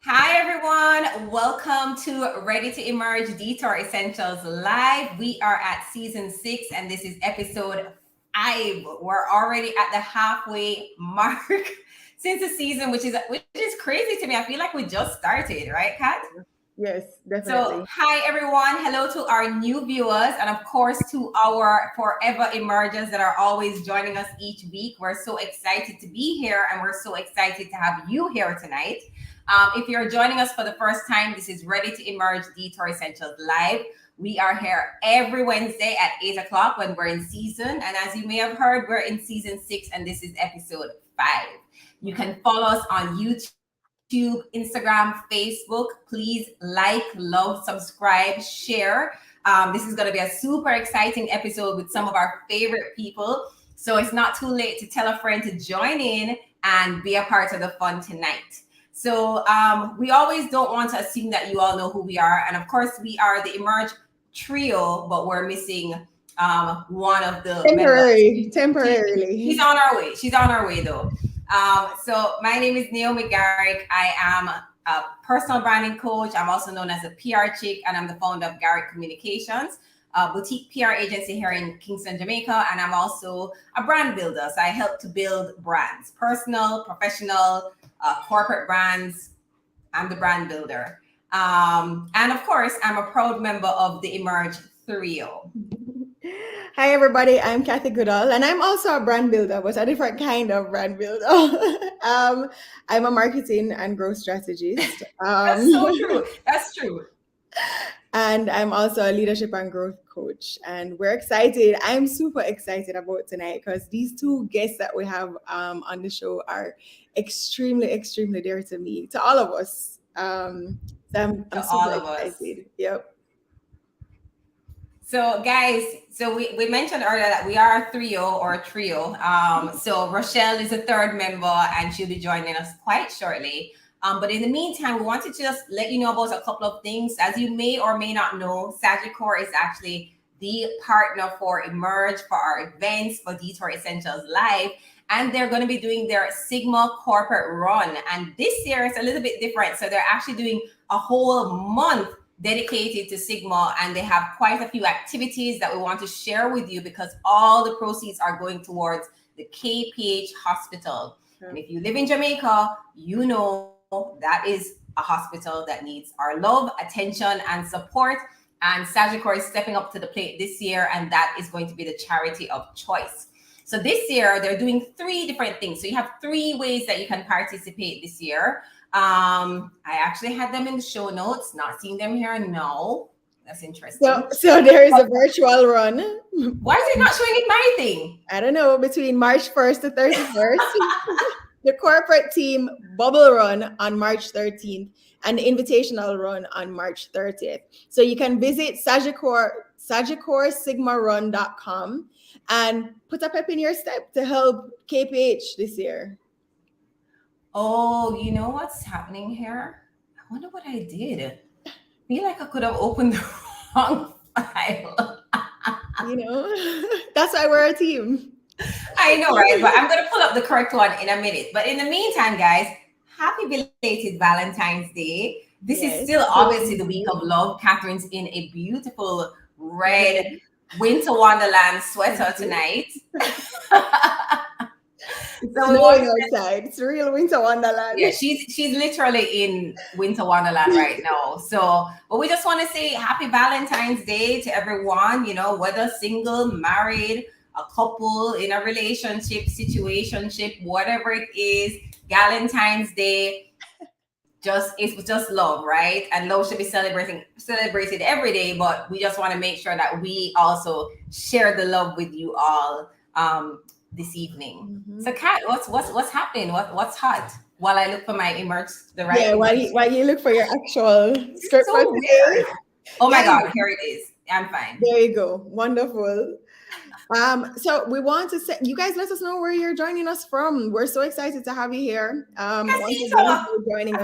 Hi, everyone. Welcome to Ready to Emerge Detour Essentials Live. We are at season 6, and this is episode 5. We're already at the halfway mark since the season, which is crazy to me. I feel like we just started, right, Kat? Yes, So, definitely. hi everyone. Hello to our new viewers, and of course to our forever emergers that are always joining us each week. We're so excited to be here, and we're so excited to have you here tonight. If you're joining us for the first time, this is Ready to Emerge Detour Essentials Live. We are here every Wednesday at 8 o'clock when we're in season. And as you may have heard, we're in season 6, and this is episode 5. You can follow us on YouTube, Instagram, Facebook. Please like, love, subscribe, share. This is going to be a super exciting episode with some of our favorite people. So it's not too late to tell a friend to join in and be a part of the fun tonight. So we always don't want to assume that you all know who we are. And of course, we are the Emerge trio, but we're missing one of the members. Temporarily. She's on our way. She's on our way, though. So my name is Naomi Garrick. I am a personal branding coach. I'm also known as a PR chick, and I'm the founder of Garrick Communications, a boutique PR agency here in Kingston, Jamaica. And I'm also a brand builder. So I help to build brands, personal, professional, corporate brands. I'm the brand builder. And of course, I'm a proud member of the Emerge Trio. Hi, everybody. I'm Kathy Goodall, and I'm also a brand builder, but a different kind of brand builder. I'm a marketing and growth strategist. That's so true. That's true. And I'm also a leadership and growth coach. And we're excited. I'm super excited about tonight because these two guests that we have on the show are extremely, extremely dear to me, to all of us. I'm super excited. Yep. So, guys, we mentioned earlier that we are a trio or a trio. So Rochelle is a third member, and she'll be joining us quite shortly. But in the meantime, we wanted to just let you know about a couple of things. As you may or may not know, Sagicor is actually the partner for Emerge, for our events, for Detour Essentials Live. And they're going to be doing their Sigma corporate run. And this year it's a little bit different. So they're actually doing a whole month dedicated to Sigma, and they have quite a few activities that we want to share with you because all the proceeds are going towards the KPH hospital. And if you live in Jamaica, you know that is a hospital that needs our love, attention, and support. And Sagicor is stepping up to the plate this year, and that is going to be the charity of choice. So this year, they're doing 3 different things. So you have 3 ways that you can participate this year. I actually had them in the show notes, not seeing them here now. That's interesting. So there is a virtual run. Why is it not showing in my thing? I don't know, between March 1st to 31st. The corporate team bubble run on March 13th and the invitational run on March 30th. So you can visit SagicorSigmaRun.com and put a pep in your step to help KPH this year. Oh, you know what's happening here? I wonder what I did. I feel like I could have opened the wrong file. That's why we're a team. I know, right? But I'm going to pull up the correct one in a minute. But in the meantime, guys, happy belated Valentine's Day. This is still obviously the week of love. Catherine's in a beautiful red winter wonderland sweater tonight. It's snowing outside. It's real winter wonderland. Yeah, she's literally in winter wonderland right now. So, but we just want to say happy Valentine's Day to everyone, whether single, married, a couple, in a relationship, situationship, whatever it is, Valentine's Day, it's just love, right? And love should be celebrated every day, but we just want to make sure that we also share the love with you all this evening. Mm-hmm. So Kat, what's happening? What's hot? While I look for my while you look for your actual script. So weird. Oh my God, here it is. I'm fine. There you go. Wonderful. So we want to say, you guys, let us know where you're joining us from. We're so excited to have you here. Joining us. I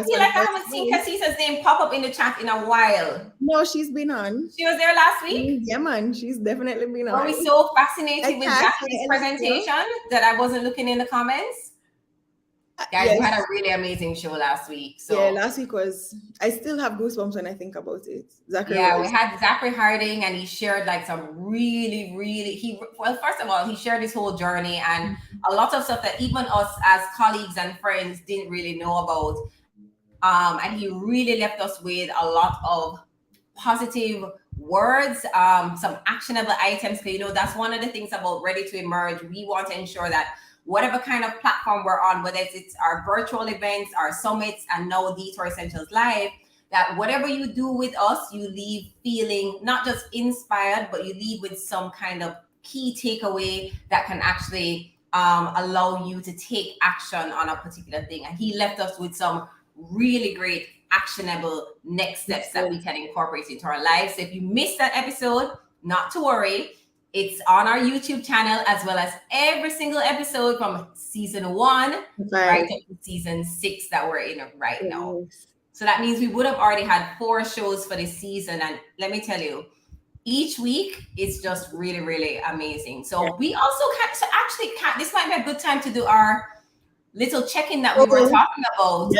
feel like I haven't seen Carissa's name pop up in the chat in a while. No, she's been on. She was there last week? Yeah, man. She's definitely been on. Are we so fascinated with Jackie's presentation that I wasn't looking in the comments? Guys, we Yes. had a really amazing show last week. Yeah, So last week was. I still have goosebumps when I think about it. Zachary yeah, we was. had Zachary Harding, and he shared like some really, really. First of all, he shared his whole journey and a lot of stuff that even us as colleagues and friends didn't really know about. And he really left us with a lot of positive words, some actionable items. Because that's one of the things about Ready to Emerge. We want to ensure that whatever kind of platform we're on, whether it's our virtual events, our summits, and now Detour Essentials Live, that whatever you do with us, you leave feeling not just inspired, but you leave with some kind of key takeaway that can actually allow you to take action on a particular thing. And he left us with some really great actionable next steps that we can incorporate into our lives. So if you missed that episode, not to worry. It's on our YouTube channel, as well as every single episode from season 1 right up to season 6 that we're in right now. So that means we would have already had 4 shows for this season. And let me tell you, each week is just really, really amazing. So we also this might be a good time to do our little check-in that we were talking about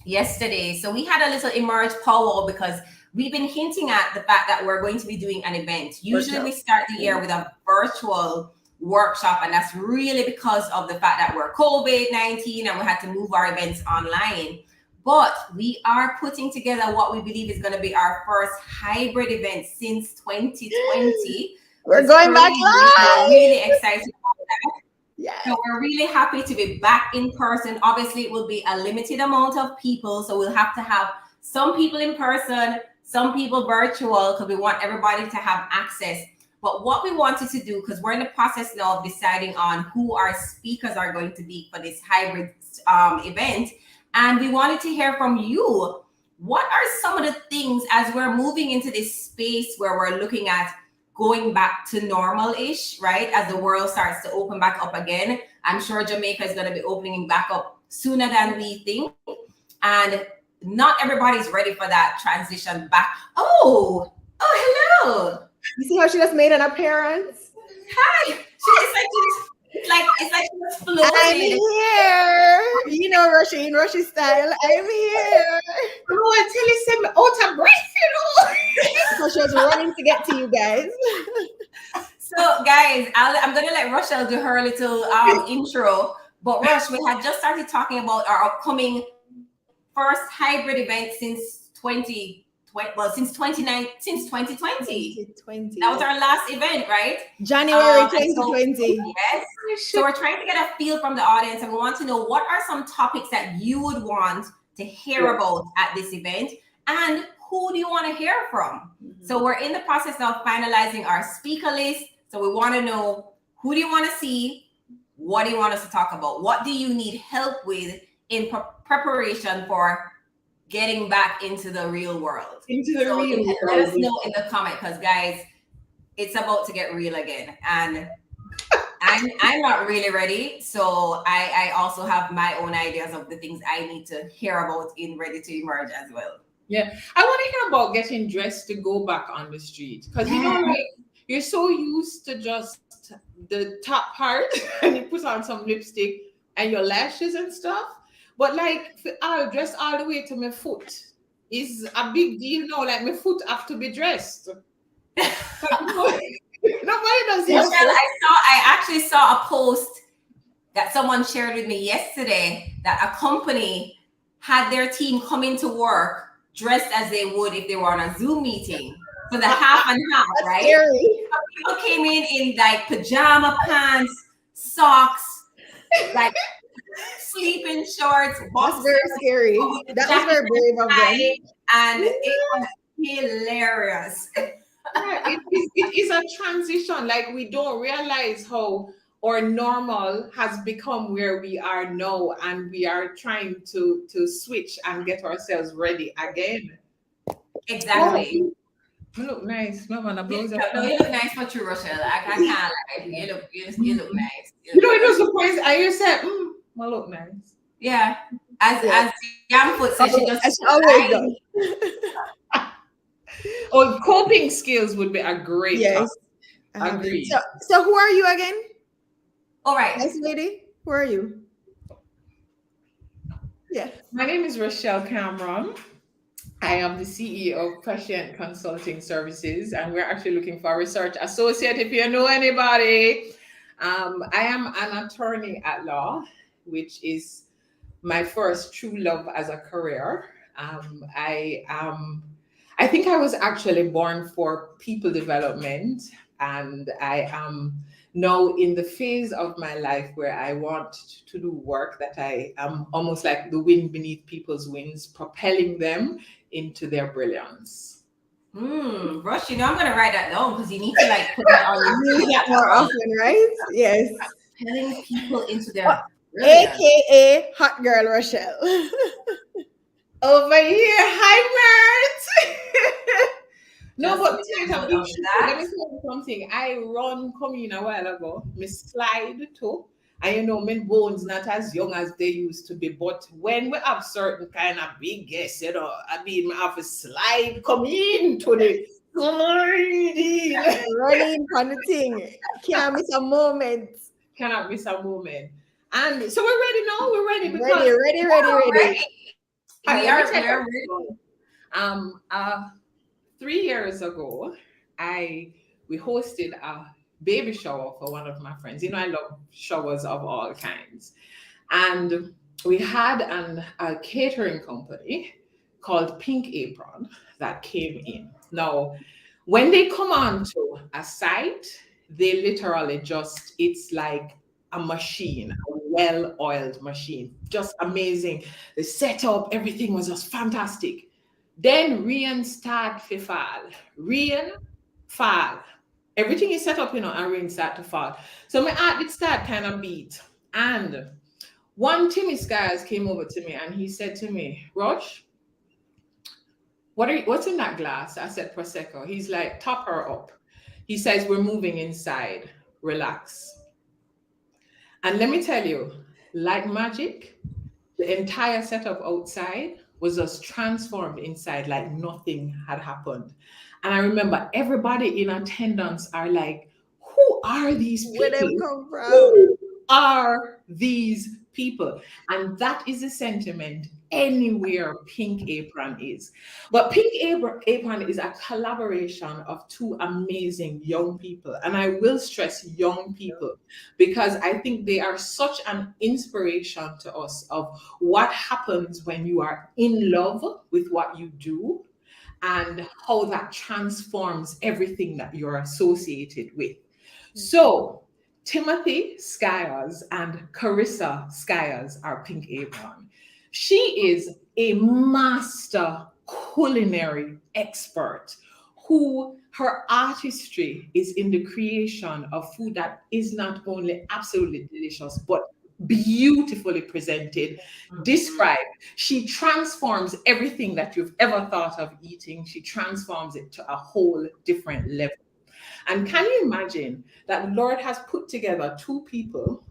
yesterday. So we had a little Emerge powwow because we've been hinting at the fact that we're going to be doing an event. Usually we start the year with a virtual workshop, and that's really because of the fact that we're COVID-19 and we had to move our events online. But we are putting together what we believe is going to be our first hybrid event since 2020. We're going back live. We're really excited about that. Yes. So we're really happy to be back in person. Obviously, it will be a limited amount of people, so we'll have to have some people in person, some people virtual, because we want everybody to have access. But what we wanted to do, because we're in the process now of deciding on who our speakers are going to be for this hybrid event, and we wanted to hear from you. What are some of the things as we're moving into this space where we're looking at going back to normal-ish, right? As the world starts to open back up again. I'm sure Jamaica is going to be opening back up sooner than we think. And not everybody's ready for that transition back. Oh, hello. You see how she just made an appearance? Hi. It's like she was floating. I'm here. You know, Rushy style. I'm here. Oh, until he said me out of breath, So she was running to get to you guys. So, guys, I'm going to let Rochelle do her little intro. But Rush, we had just started talking about our upcoming first hybrid event since 2020. That was our last event, right? January 2020. Yes. So we're trying to get a feel from the audience, and we want to know what are some topics that you would want to hear about at this event, and who do you want to hear from? So we're in the process of finalizing our speaker list. So we want to know, who do you want to see? What do you want us to talk about? What do you need help with in preparation for getting back into the real world? Let us know in the comment, because guys, it's about to get real again. And I'm not really ready. So I also have my own ideas of the things I need to hear about in Ready to Emerge as well. Yeah, I want to hear about getting dressed to go back on the street, because you know, like, you're so used to just the top part and you put on some lipstick and your lashes and stuff. But like, I'll dress all the way to my foot is a big deal now. Like, my foot have to be dressed. Nobody does this. I actually saw a post that someone shared with me yesterday that a company had their team come into work dressed as they would if they were on a Zoom meeting for the half and half, right? People came in like pajama pants, socks, like sleeping shorts. That's very scary. That was very brave of them. And it was hilarious. Yeah, it is a transition. Like, we don't realize how our normal has become where we are now, and we are trying to switch and get ourselves ready again. Exactly. You look nice. No, man, No, you look nice for true, Rochelle. I can't lie. You look nice. You know, it was surprised. I just said, I look nice. Yeah. As Yamfoot said, she just always does. Oh, coping skills would be a great yes. Agreed. So who are you again? All right. Nice lady. Who are you? Yes. My name is Rochelle Cameron. I am the CEO of Prescient Consulting Services, and we're actually looking for a research associate if you know anybody. I am an attorney at law, which is my first true love as a career. I think I was actually born for people development, and I am now in the phase of my life where I want to do work that I am almost like the wind beneath people's wings, propelling them into their brilliance. Rush, I'm gonna write that down because you need to like put that on your Use that more often, right? Yes. telling people into their brilliance. AKA Hot Girl Rochelle. Over here, hi Mert. No, Just but put tonight a I'm note being of true. that. Let me tell you something. I run come in a while ago. Me slide too. And my bones not as young as they used to be. But when we have certain kind of big guests, I mean, I have a slide come in to the sliding. Running on the thing. Can't miss a moment. Cannot miss a moment. And so we're ready now. We're ready because Ready. We let me are tell you, ready. 3 years ago, we hosted a baby shower for one of my friends. I love showers of all kinds. And we had a catering company called Pink Apron that came in. Now, when they come onto a site, they literally it's like a machine, a well-oiled machine. Just amazing. The setup, everything was just fantastic. Then rain start to fall. Rain fall. Everything is set up, and rain start to fall. So my heart did start kind of beat. And one Timmy Skies came over to me and he said to me, Rosh, what's in that glass? I said Prosecco. He's like, top her up. He says, we're moving inside. Relax. And let me tell you, like magic, the entire setup outside was just transformed inside like nothing had happened. And I remember everybody in attendance are like, who are these people? Where them come from? Who are these people? And that is the sentiment anywhere Pink Apron is. But Pink Apron is a collaboration of two amazing young people. And I will stress young people because I think they are such an inspiration to us of what happens when you are in love with what you do and how that transforms everything that you're associated with. So, Timothy Skyers and Charissa Skyers are Pink Apron. She is a master culinary expert who her artistry is in the creation of food that is not only absolutely delicious, but beautifully presented, described. She transforms everything that you've ever thought of eating. She transforms it to a whole different level. And can you imagine that the Lord has put together two people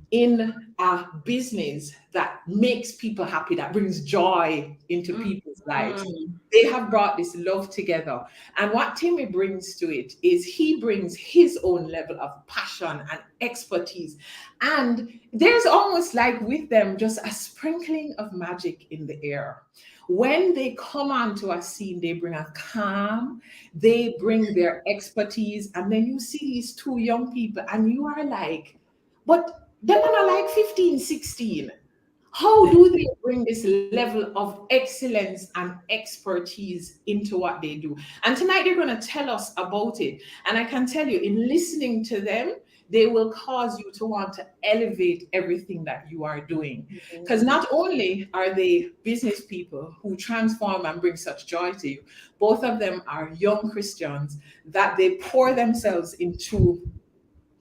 in a business that makes people happy, that brings joy into people's lives? They have brought this love together. And what Timmy brings to it is he brings his own level of passion and expertise. And there's almost like with them just a sprinkling of magic in the air. When they come onto a scene, they bring a calm, they bring their expertise, and then you see these two young people, and you are like, but them are like 15, 16. How do they bring this level of excellence and expertise into what they do? And tonight they're going to tell us about it. And I can tell you, in listening to them, they will cause you to want to elevate everything that you are doing. Because not only are they business people who transform and bring such joy to you, both of them are young Christians that they pour themselves into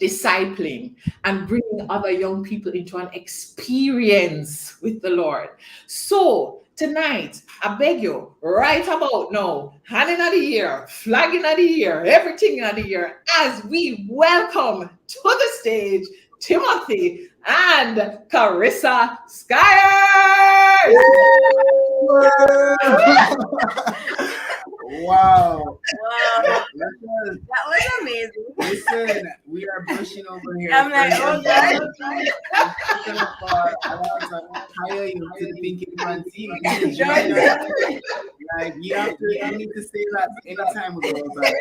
discipling and bringing other young people into an experience with the Lord. So tonight, I beg you, right about now, hand in the ear, flag in the ear, everything in the ear, as we welcome to the stage Timothy and Charissa Skyers. Wow. That was amazing. Listen, we are brushing over here. I'm like, oh God. I want to hire you to the Pink Apron team. You can join us. Like you need to say that anytime we go outside.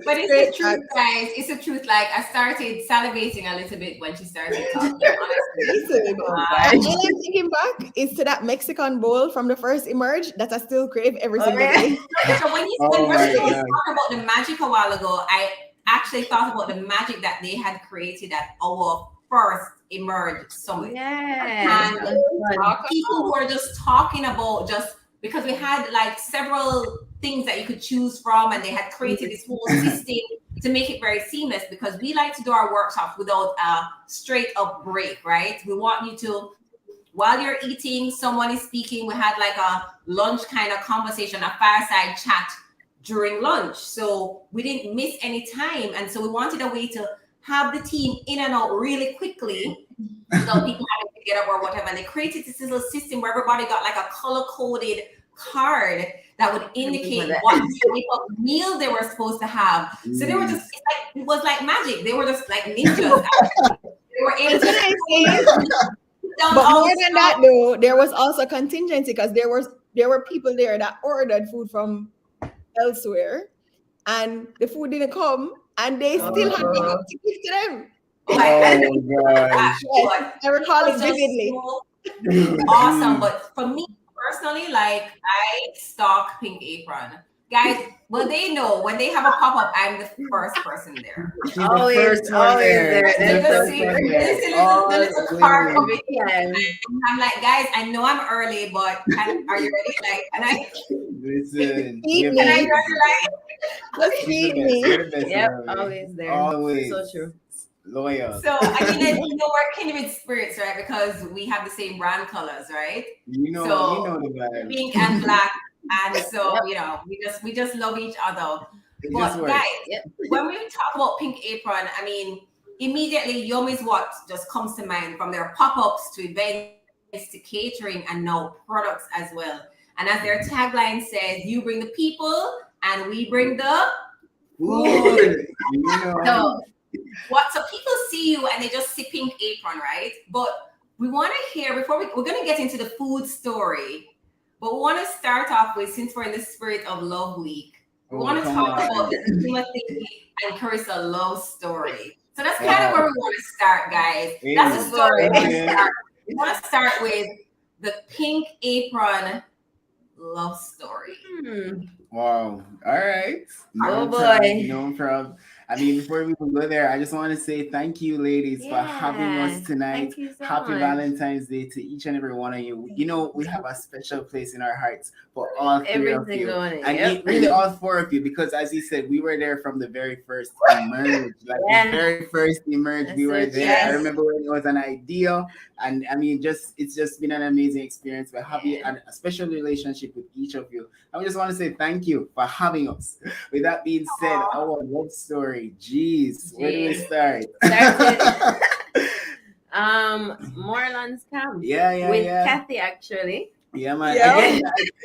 But it's the truth, guys. It's the truth. Like I started salivating a little bit when she started talking. Honestly, And I'm thinking back, it's to that Mexican bowl from the first emerge that I still crave every single day. So when Rochelle was talking about the magic a while ago, I actually thought about the magic that they had created at our first emerge summit. Yeah. And people who were just talking about just because we had like several things that you could choose from, and they had created this whole system to make it very seamless, because we like to do our workshops without a straight up break, right? We want you to, while you're eating, someone is speaking. We had like a lunch kind of conversation, a fireside chat during lunch. So we didn't miss any time. And so we wanted a way to have the team in and out really quickly without people having to get up or whatever. And they created this little system where everybody got like a color-coded card that would indicate what type of meal they were supposed to have. So they were just, it was like magic. They were just like ninjas. They were able to But more than that, though, there was also contingency, because there were people there that ordered food from elsewhere, and the food didn't come, and they still had to give to them. Oh gosh. Yes, I recall it vividly. Awesome. But for me personally, like I stalk Pink Apron. Guys, well, they know when they have a pop-up, I'm the first person there. Always there. The little card of it. And I'm like, guys, I know I'm early, but are you ready? Like, and I listen. Feed and I me. Just feed me. Yep, always there. Always. So true. Loyal. So I mean, we're kindred spirits, right? Because we have the same brand colors, right? You know the vibe. Pink and black, and so we just love each other. But guys, when we talk about Pink Apron, I mean, immediately Yum is what just comes to mind, from their pop-ups to events to catering and now products as well. And as their tagline says, you bring the people and we bring the food. So people see you and they just see Pink Apron, right? But we want to hear, before we're going to get into the food story, but we want to start off with, since we're in the spirit of Love Week, we want to talk about the Timothy and Charissa love story. So that's kind of where we want to start, guys. That's the story. We want to start with the Pink Apron love story. Wow. All right. Oh boy. No problem. I mean, before we go there, I just want to say thank you, ladies, for having us tonight. Happy Valentine's Day to each and every one of you. You know, we have a special place in our hearts for all three of you. And really all four of you, because as you said, we were there from the very first emerge. Like the very first emerge, we were there. I remember when it was an idea. And I mean, it's just been an amazing experience. We're having a special relationship with each of you. I just want to say thank you for having us. With that being said, our love story. Jeez, where do we start? Moreland's camp. With Kathy, actually. Yeah, man. Again,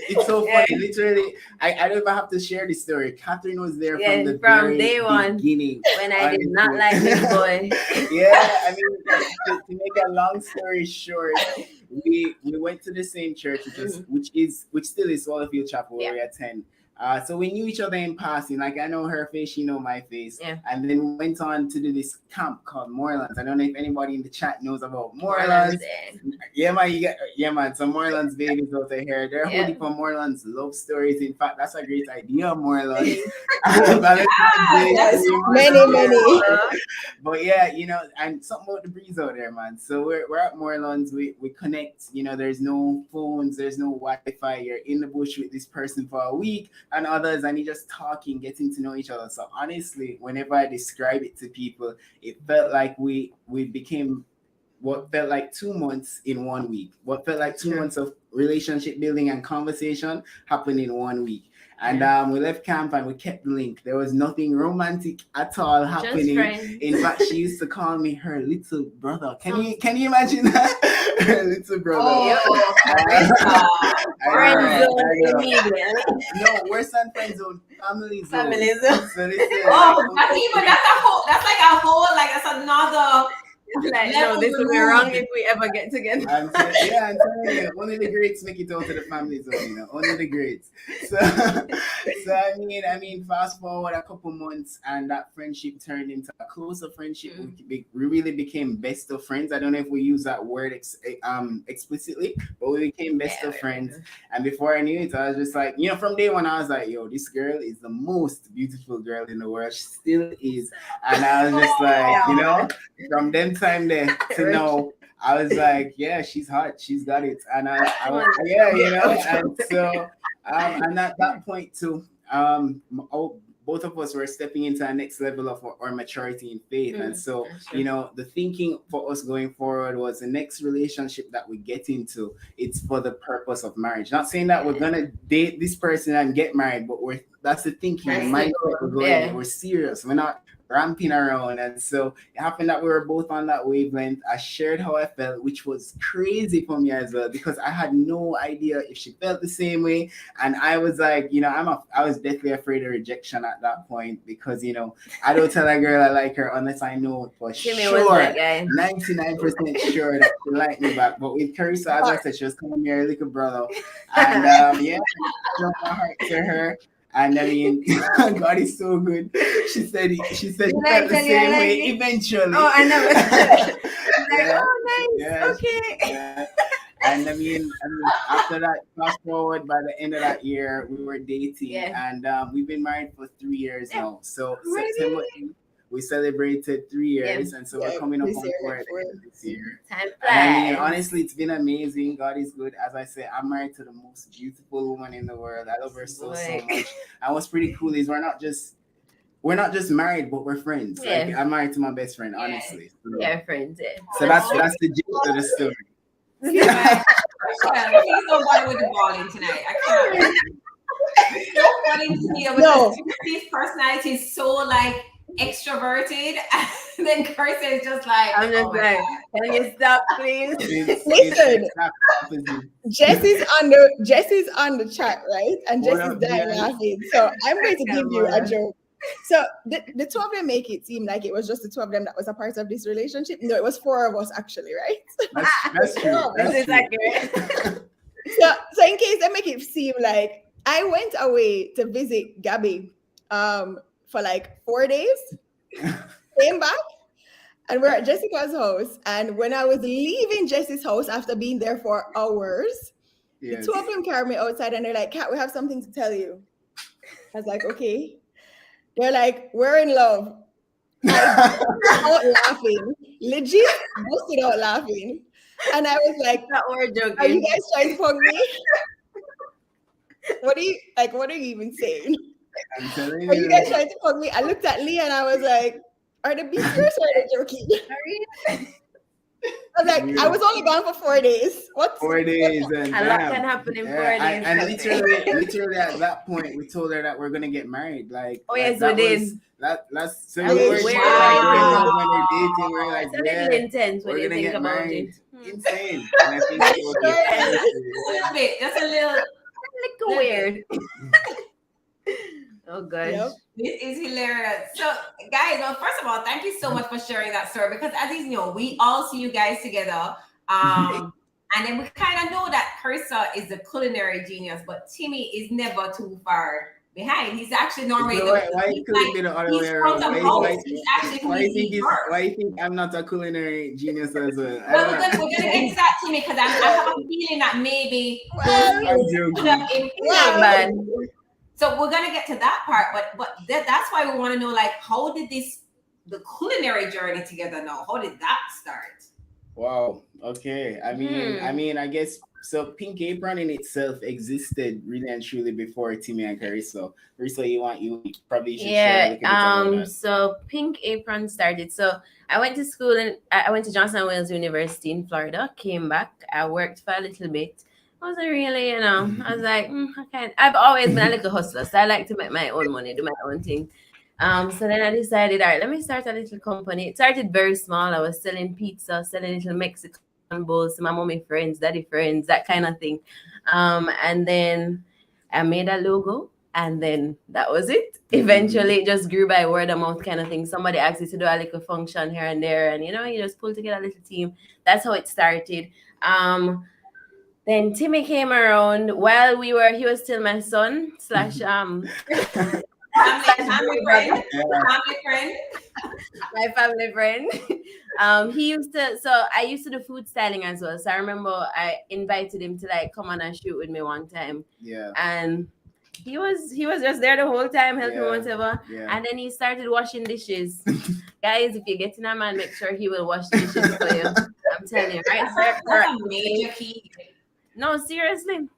it's so funny. Literally, I don't even have to share this story. Catherine was there from day one, beginning. When I did not like this boy. I mean, to make a long story short, we went to the same church, which still is Wallfield Chapel, where we attend. So we knew each other in passing. Like, I know her face, she know my face. And then we went on to do this camp called Morelands. I don't know if anybody in the chat knows about Morelands. Man. Some Morelands babies out there. They're holding for Morelands love stories. In fact, that's a great idea, Morelands. Many. But and something about the breeze out there, man. So we're at Morelands. We connect. There's no phones, there's no Wi-Fi. You're in the bush with this person for a week and others, and you're just talking, getting to know each other. So honestly, whenever I describe it to people, it felt like we became what felt like 2 months in 1 week. What felt like 2 months of relationship building and conversation happened in 1 week. And we left camp and we kept the link. There was nothing romantic at all happening. In fact, she used to call me her little brother. Can you imagine that? little brother. Oh, Friend zone I know. immediately. No, worse than friend zone, family zone. Family zone. So listen, oh, that's another Like, no, level this will be removed. wrong if we ever get together. I'm telling you, only the greats make it out to the family zone, only the greats. So, I mean, fast forward a couple months, and that friendship turned into a closer friendship. We really became best of friends. I don't know if we use that word explicitly, but we became best of friends. And before I knew it, I was just like, from day one, I was like, yo, this girl is the most beautiful girl in the world. She still is. And I was just like, from them time there to now, I was like, yeah, she's hot, she's got it, and and so and at that point too, both of us were stepping into a next level of our maturity in faith, and so the thinking for us going forward was the next relationship that we get into, it's for the purpose of marriage. Not saying that we're gonna date this person and get married, but that's the thinking, the mindset we're going. We're serious. We're not ramping around, and so it happened that we were both on that wavelength. I shared how I felt, which was crazy for me as well, because I had no idea if she felt the same way, and I was like, I was deathly afraid of rejection at that point, because I don't tell a girl I like her unless I know for sure, 99% sure that she liked me back. But with Charissa, as I said, she was coming here, little brother, and my heart to her. And I mean, God is so good. She said she felt the same way eventually. Oh, I never said. Oh, nice. Yeah. Okay. Yeah. And I mean, after that, fast forward, by the end of that year, we were dating, and we've been married for 3 years now. So September, we celebrated 3 years, and so we're coming up on 4 this year. Time flies. And I mean, honestly, it's been amazing. God is good. As I said, I'm married to the most beautiful woman in the world. I love her so much. And what's pretty cool is we're not just married, but we're friends. Like, I'm married to my best friend, honestly. So, friends. So that's the gist of the story. Please don't bother with the balling tonight. I can't. So funny to me because Timothy's personality is so like extroverted, and then Carissa is just like, I'm just like, can you stop, please? Listen, Jesse's on the chat, right? And Jesse's dying laughing. So I'm going to give you a joke. So the two of them make it seem like it was just the two of them that was a part of this relationship. No, it was 4 of us actually, right? That's true. This is accurate. So in case they make it seem like I went away to visit Gabby for like 4 days, came back, and we're at Jessica's house. And when I was leaving Jessie's house after being there for hours, the two of them carried me outside and they're like, Kat, we have something to tell you. I was like, okay. They're like, we're in love. I busted out laughing. Legit busted out laughing. And I was like, are you guys trying to punk me? What are you even saying? I'm telling Are you guys trying to punk me? I looked at Lee and I was like, are they being serious or are they joking? I was like, I was only gone for 4 days. What? 4 days, and a lot can happen in 4 days. And literally at that point, we told her that we're gonna get married. Like, yes, we did. That's so we were dating. We're like, it's a little intense when you think about it. Insane. And I think it was a little bit. That's a little weird. Oh gosh. Yep. This is hilarious. So guys, well, first of all, thank you so much for sharing that story, because as you know, we all see you guys together. And then we kind of know that Carissa is the culinary genius, but Timmy is never too far behind. He's actually normally why you think I'm not a culinary genius as well? Well, we're gonna get to that, Timmy, because I have a feeling that maybe so we're gonna get to that part, but that's why we want to know, like, how did the culinary journey together now? How did that start? Wow. Okay. I mean, I guess so. Pink Apron in itself existed really and truly before Timmy and Carissa. Carissa, you probably should share a little bit about that. So Pink Apron started. So I went to school and I went to Johnson Wales University in Florida. Came back. I worked for a little bit. I wasn't really, I was like, I can't. I've always been a little hustler, so I like to make my own money, do my own thing. So then I decided, all right, let me start a little company. It started very small. I was selling pizza, selling little Mexican bowls to my mommy friends, daddy friends, that kind of thing. And then I made a logo, and then that was it. Eventually, it just grew by word of mouth kind of thing. Somebody asked you to do a little function here and there, and you just pull together a little team. That's how it started. Then Timmy came around while he was still my son / family friend. My family friend. I used to do food styling as well. So I remember I invited him to like come on a shoot with me one time. Yeah. And he was just there the whole time helping me whatever. Yeah. And then he started washing dishes. Guys, if you're getting a man, make sure he will wash dishes for you. I'm telling you, right? That's a major key. No, seriously.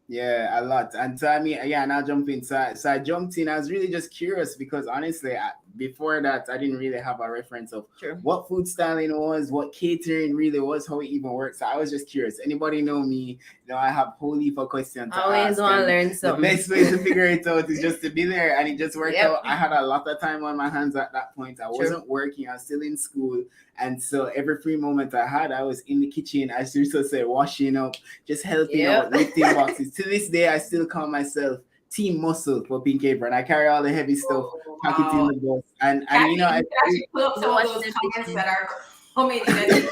Yeah, a lot. And so and I'll jump in. So I jumped in. I was really just curious because honestly, before that, I didn't really have a reference of what food styling was, what catering really was, how it even works. So I was just curious. Anybody know me? I have whole heap of questions. I always want to learn something. The best way to figure it out is just to be there, and it just worked out. I had a lot of time on my hands at that point. I wasn't working. I was still in school. And so every free moment I had, I was in the kitchen, as Charissa said, washing up, just helping out, lifting boxes. To this day, I still call myself Team Muscle for Pink Apron. I carry all the heavy stuff, pack it in the bus. And I actually pull up some of those comments that are coming in.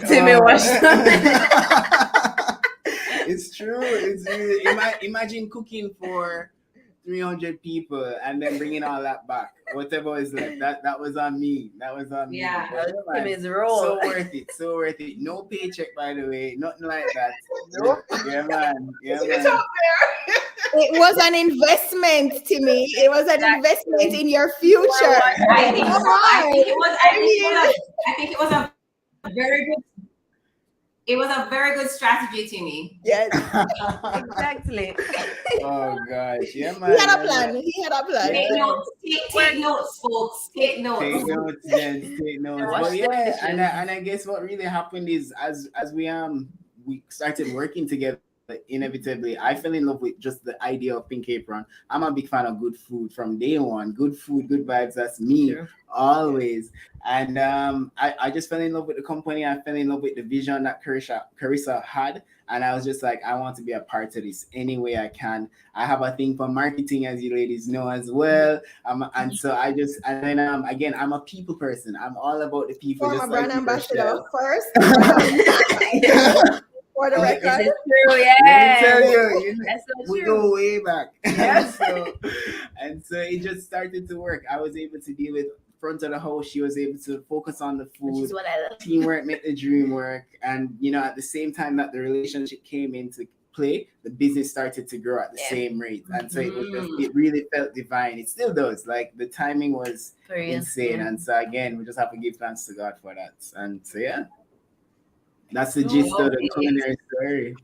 Timmy wash. It's true. It's really, imagine cooking for 300 people and then bringing all that back. Whatever is left, that was on me. That was on me. Yeah, Timmy's role. So worth it. So worth it. No paycheck, by the way. Nothing like that. Yeah, man. Yeah, man. It was an investment, Timmy. It was an investment in your future. I think it was a very good. It was a very good strategy, Timmy. Yes, exactly. Oh gosh, yeah, man. He had a plan. Take notes, folks. Take notes. Take notes, gents. Take notes. But yeah, and I guess what really happened is as we started working together. Inevitably, I fell in love with just the idea of Pink Apron. I'm a big fan of good food from day one. Good food, good vibes. That's me always. And I just fell in love with the company. I fell in love with the vision that Charissa had. And I was just like, I want to be a part of this any way I can. I have a thing for marketing, as you ladies know as well. And so again, I'm a people person. I'm all about the people. Former brand ambassador first. For the record. This is true, yeah. Let me tell you, that's so we true. go way back. and so it just started to work. I was able to deal with front of the house. She was able to focus on the food. Which is what I love. Teamwork make the dream work. And at the same time that the relationship came into play, the business started to grow at the same rate. And so it really felt divine. It still does. Like the timing was insane. And so again, we just have to give thanks to God for that. And so that's the gist of the culinary story.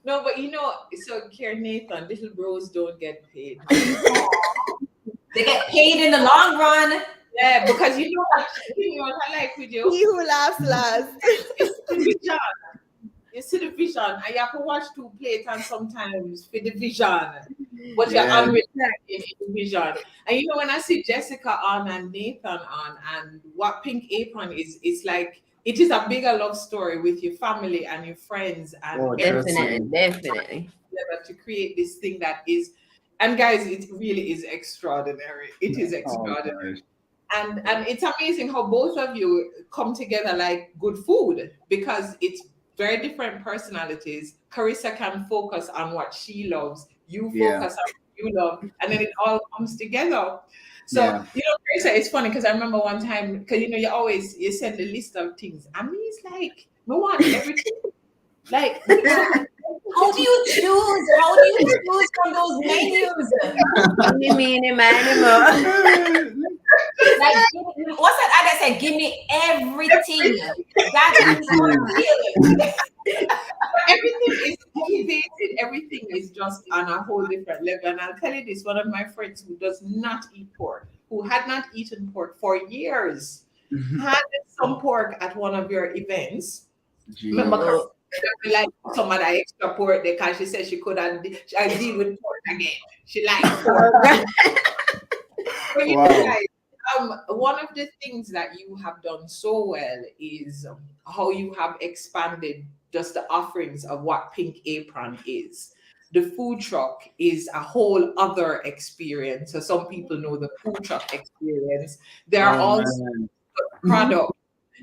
No, but so Kier Nathan, little bros don't get paid. They get paid in the long run. Yeah, because what I like with you. He who laughs last. You see the vision, and you have to watch 2 plates and sometimes for the vision. But you're unrelated in the vision. And when I see Jessica on and Nathan on, and what Pink Apron is, it's like it is a bigger love story with your family and your friends. And definitely. To create this thing that is, and guys, it really is extraordinary. It is extraordinary. And it's amazing how both of you come together like good food, because it's very different personalities. Charissa can focus on what she loves. You focus on what you love, and then it all comes together. So, Charissa, it's funny because I remember one time, because you send a list of things. And me, it's like, no one, everything. Like, how do you choose? How do you choose from those menus? Like, what's that ad that said, give me everything? That's everything is elevated. Everything is just on a whole different level. And I'll tell you this, one of my friends who does not eat pork, who had not eaten pork for years, had some pork at one of your events. Remember, like some of that extra pork because she said she couldn't deal with pork again. She liked pork. But guys, one of the things that you have done so well is how you have expanded just the offerings of what Pink Apron is. The food truck is a whole other experience. So some people know the food truck experience. There are also products.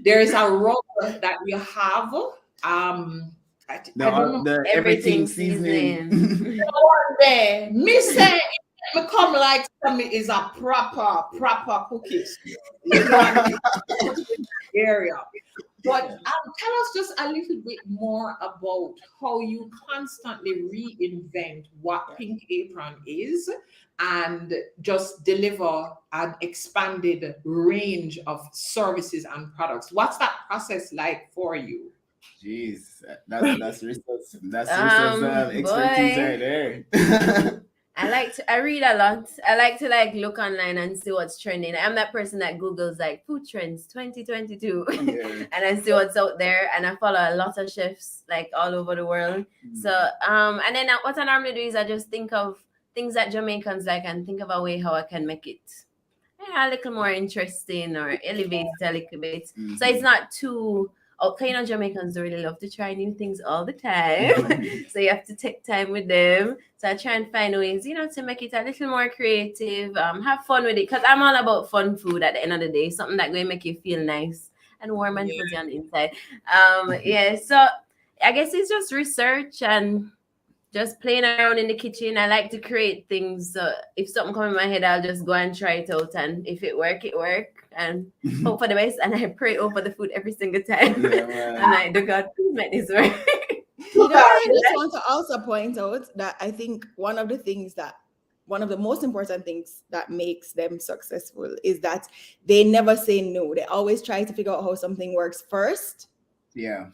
There is a rub that you have. I don't know. The everything seasoning. There, me say it come like something is a proper cookies. Area. But tell us just a little bit more about how you constantly reinvent what Pink Apron is and just deliver an expanded range of services and products. What's that process like for you? Jeez, that's Charissa's expertise right there. I read a lot. I like to look online and see what's trending. I'm that person that Googles like food trends 2022 and I see what's out there, and I follow a lot of chefs like all over the world. So and then what I normally do is I just think of things that Jamaicans like and think of a way how I can make it a little more interesting or elevate it a little bit. So it's not too okay, Jamaicans really love to try new things all the time. So you have to take time with them. So I try and find ways, to make it a little more creative, have fun with it. Because I'm all about fun food at the end of the day, something that going to make you feel nice and warm and fuzzy on the inside. So I guess it's just research and just playing around in the kitchen. I like to create things. So if something comes in my head, I'll just go and try it out. And if it work, it work. And hope for the best. And I pray over the food every single time. I'm like, the God, please make this work. I just want to also point out that I think one of the most important things that makes them successful is that they never say no. They always try to figure out how something works first. Yeah.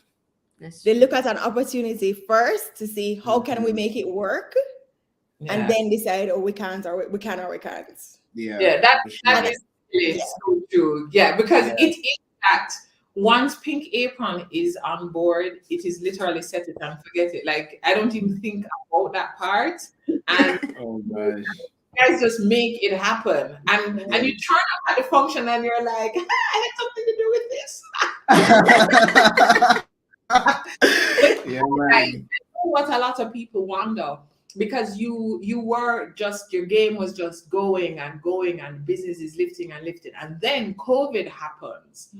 They look at an opportunity first to see how can we make it work, and then decide, we can't or we can or we can't. Yeah, that is really so true. Yeah, because it is that once Pink Apron is on board, it is literally set it and forget it. Like I don't even think about that part, and oh gosh. You guys just make it happen, and you turn up at the function and you're like, I had something to do with this. What a lot of people wonder, because your game was just going and business is lifting, and then COVID happens.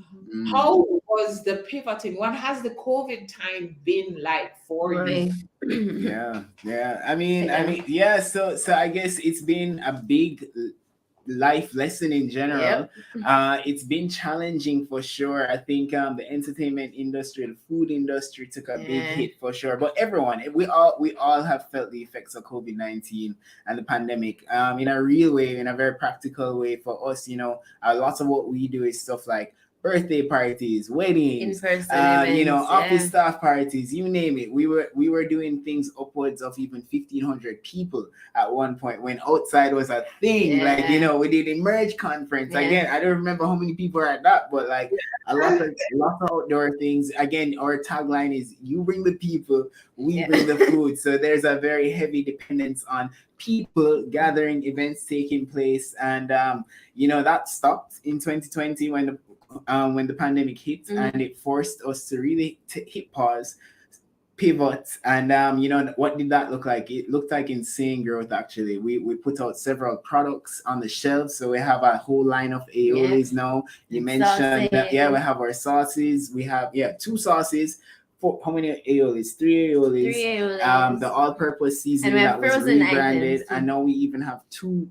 How was the pivoting? What has the COVID time been like for you? I mean, so I guess it's been a big life lesson in general. It's been challenging for sure. I think the entertainment industry, the food industry took a big hit for sure. But everyone, we all have felt the effects of COVID-19 and the pandemic in a real way, in a very practical way. For us, lots of what we do is stuff like birthday parties, weddings, events, office staff parties, you name it. We were doing things upwards of even 1,500 people at one point when outside was a thing. Like, we did Emerge conference. Again, I don't remember how many people are at that, but like a lot of outdoor things. Again, our tagline is you bring the people, we bring the food. So there's a very heavy dependence on people gathering, events taking place. And that stopped in 2020 when the pandemic hit, and it forced us to really hit pause, pivot, and what did that look like? It looked like insane growth. Actually, we put out several products on the shelves, so we have a whole line of aiolis now. You mentioned that, we have our sauces. We have 2 sauces. How many aiolis? 3 aiolis. 3 aiolis. The all-purpose seasoning that was rebranded, and now we even have three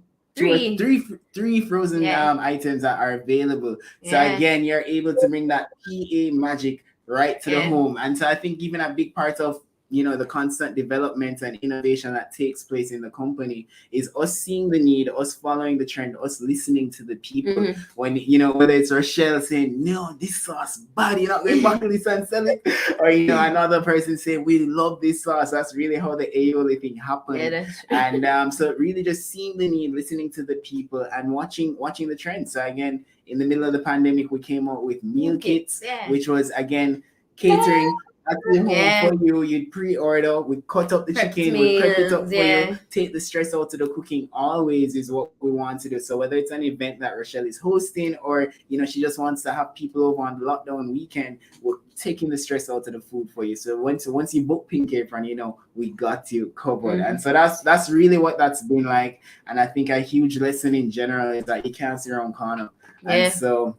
frozen items that are available. So again, you're able to bring that PA magic right to the home. And so I think even a big part of the constant development and innovation that takes place in the company is us seeing the need, us following the trend, us listening to the people. When whether it's Rochelle saying, no, this sauce bad, you're not going to bottle this and sell it, or another person saying, we love this sauce. That's really how the aioli thing happened. And so really just seeing the need, listening to the people, and watching the trend. So again, in the middle of the pandemic, we came out with meal kits, which was again catering at the home Yeah. for you. You'd pre-order, we cut up the Prepped chicken, we prep it up meals, for yeah. you, take the stress out of the cooking always is what we want to do. So whether it's an event that Rochelle is hosting or she just wants to have people over on the lockdown weekend, we're taking the stress out of the food for you. So once you book Pink Apron, we got you covered. And so that's really what that's been like. And I think a huge lesson in general is that you can't see your own corner. Yeah. And so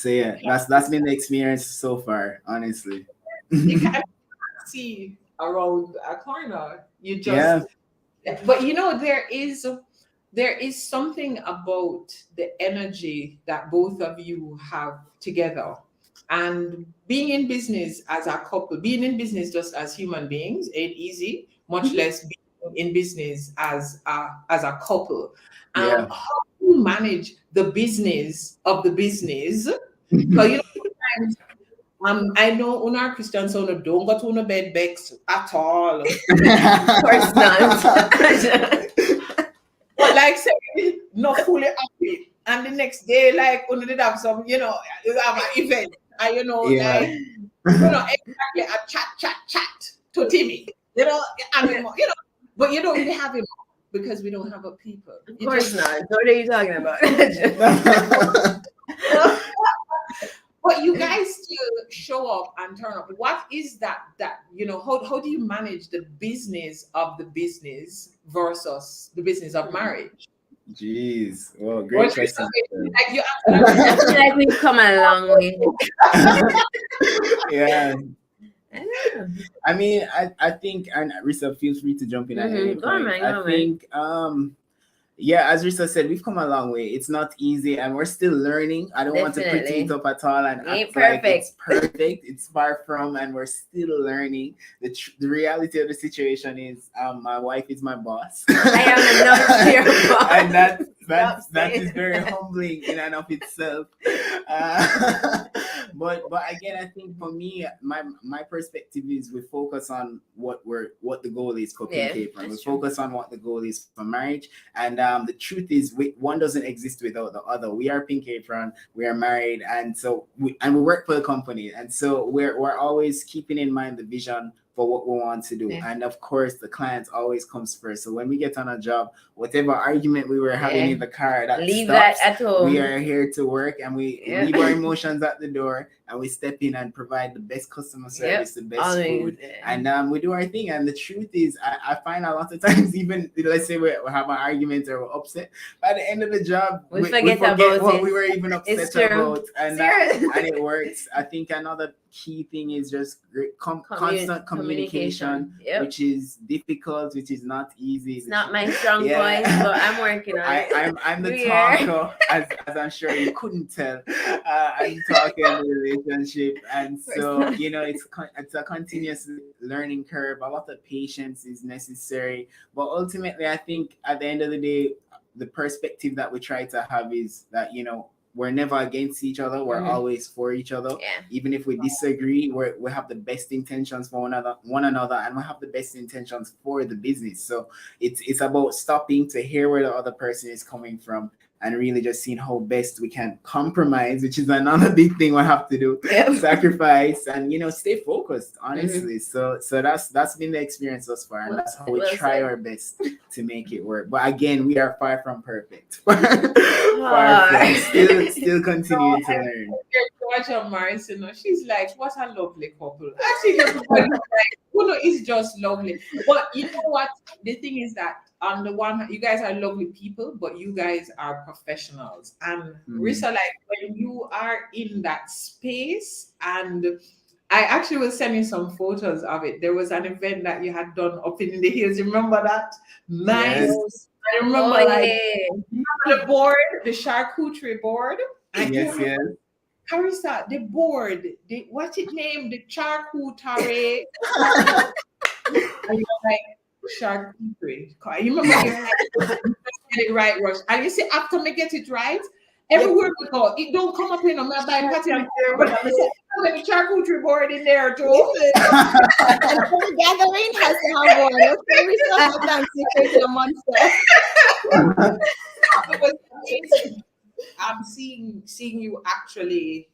yeah, that's been the experience so far, honestly. You can't see around a corner. You just but there is something about the energy that both of you have together. And being in business as a couple, being in business just as human beings ain't easy, much less being in business as a couple. Yeah. How do you manage the business of the business? Because sometimes I know Una Christian son don't go to Una bed Bex at all. Of course not. But like say not fully happy. And the next day, like Una did have some, you have an event. And exactly a chat to Timmy. But you don't really have him because we don't have a people. Of course not. What are you talking about? But you guys still show up and turn up. What is that how do you manage the business of the business versus the business of marriage? Jeez. Well, great question. I feel like we've come a long way. Yeah. I mean, I think, and Risa, feel free to jump in at any point. I think, as Risa said, we've come a long way. It's not easy, and we're still learning. I don't want to pretty it up at all and act like it's perfect. It's far from, and we're still learning. The reality of the situation is, my wife is my boss. I am another boss, and that is very humbling in and of itself. But again, I think for me, my perspective is we focus on what the goal is for Pink Apron. We focus on what the goal is for marriage, and the truth is, one doesn't exist without the other. We are Pink Apron, we are married, and so we work for the company, and so we're always keeping in mind the vision for what we want to do. And of course, the client always comes first. So when we get on a job, whatever argument we were having in the car, leave stops, that at home. We are here to work, and we leave our emotions at the door, and we step in and provide the best customer service, the best food, and we do our thing. And the truth is, I find a lot of times, even let's say we have an argument or we're upset, by the end of the job, we forget about what we were even upset about, and it works. I think another key thing is just constant communication, which is difficult, which is not easy. It's not my strong point, but I'm working on it. I'm the talker, as I'm sure you couldn't tell. I'm talking in the relationship, and so it's a continuous learning curve. A lot of patience is necessary, but ultimately, I think at the end of the day, the perspective that we try to have is that we're never against each other. We're always for each other. Even if we disagree, we have the best intentions for one another, and we have the best intentions for the business. So it's about stopping to hear where the other person is coming from, and really just seeing how best we can compromise, which is another big thing we have to do. Sacrifice and stay focused, honestly. So that's been the experience thus far, and that's how we try our best to make it work. But again, we are far from perfect. Far from. Still continuing to learn. Watch on Maris, she's like, what a lovely couple. Actually, everybody is just lovely. But you know what? The thing is that on the one hand, you guys are lovely people, but you guys are professionals. And Risa, like when you are in that space, and I actually was sending some photos of it. There was an event that you had done up in the hills. You remember that? Nice. Yes. I remember the board, the charcuterie board. Yes. Charissa, the board, what's it named? The charcuterie. And you're like, charcuterie. You remember you get it right, Rush. And you see, after me get it right, everywhere we go, it don't come up in a my patty and the charcuterie board in there too. And the gathering has to have one. Okay, we still have secret monster. It was amazing. I'm seeing you actually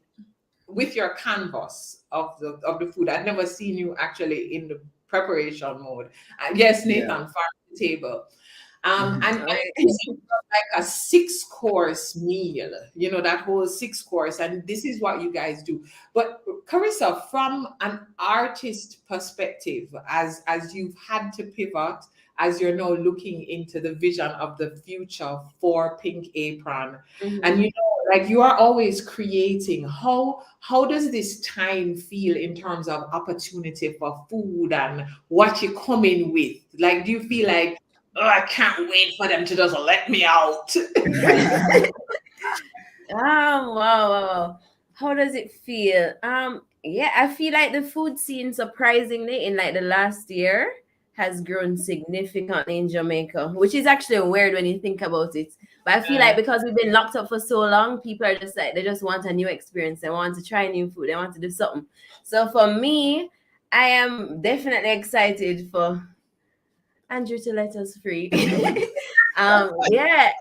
with your canvas of the food. I'd never seen you actually in the preparation mode. Yes, Nathan, farm to table. And it's like a 6-course meal, that whole 6-course, and this is what you guys do. But Charissa, from an artist perspective, as you've had to pivot, as you're now looking into the vision of the future for Pink Apron, and like you are always creating, how does this time feel in terms of opportunity for food and what you come in with? Like, do you feel like, oh, I can't wait for them to just let me out? Wow. How does it feel? Yeah, I feel like the food scene, surprisingly, in like the last year has grown significantly in Jamaica, which is actually weird when you think about it. But I feel like because we've been locked up for so long, people are just like, they just want a new experience. They want to try new food. They want to do something. So for me, I am definitely excited for Andrew to let us free. Yeah,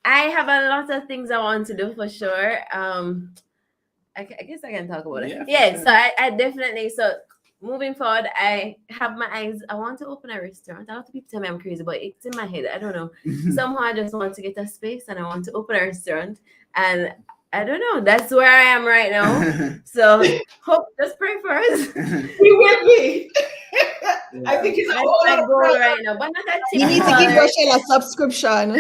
I have a lot of things I want to do for sure. I guess I can talk about it. Yeah, sure. So I definitely, so moving forward, I have my eyes. I want to open a restaurant. A lot of people tell me I'm crazy, but it's in my head. I don't know. Somehow I just want to get a space and I want to open a restaurant. And I don't know. That's where I am right now. So hope, just pray for us. We will be. I think it's my goal right now, but not that. You need to give Rochelle a subscription.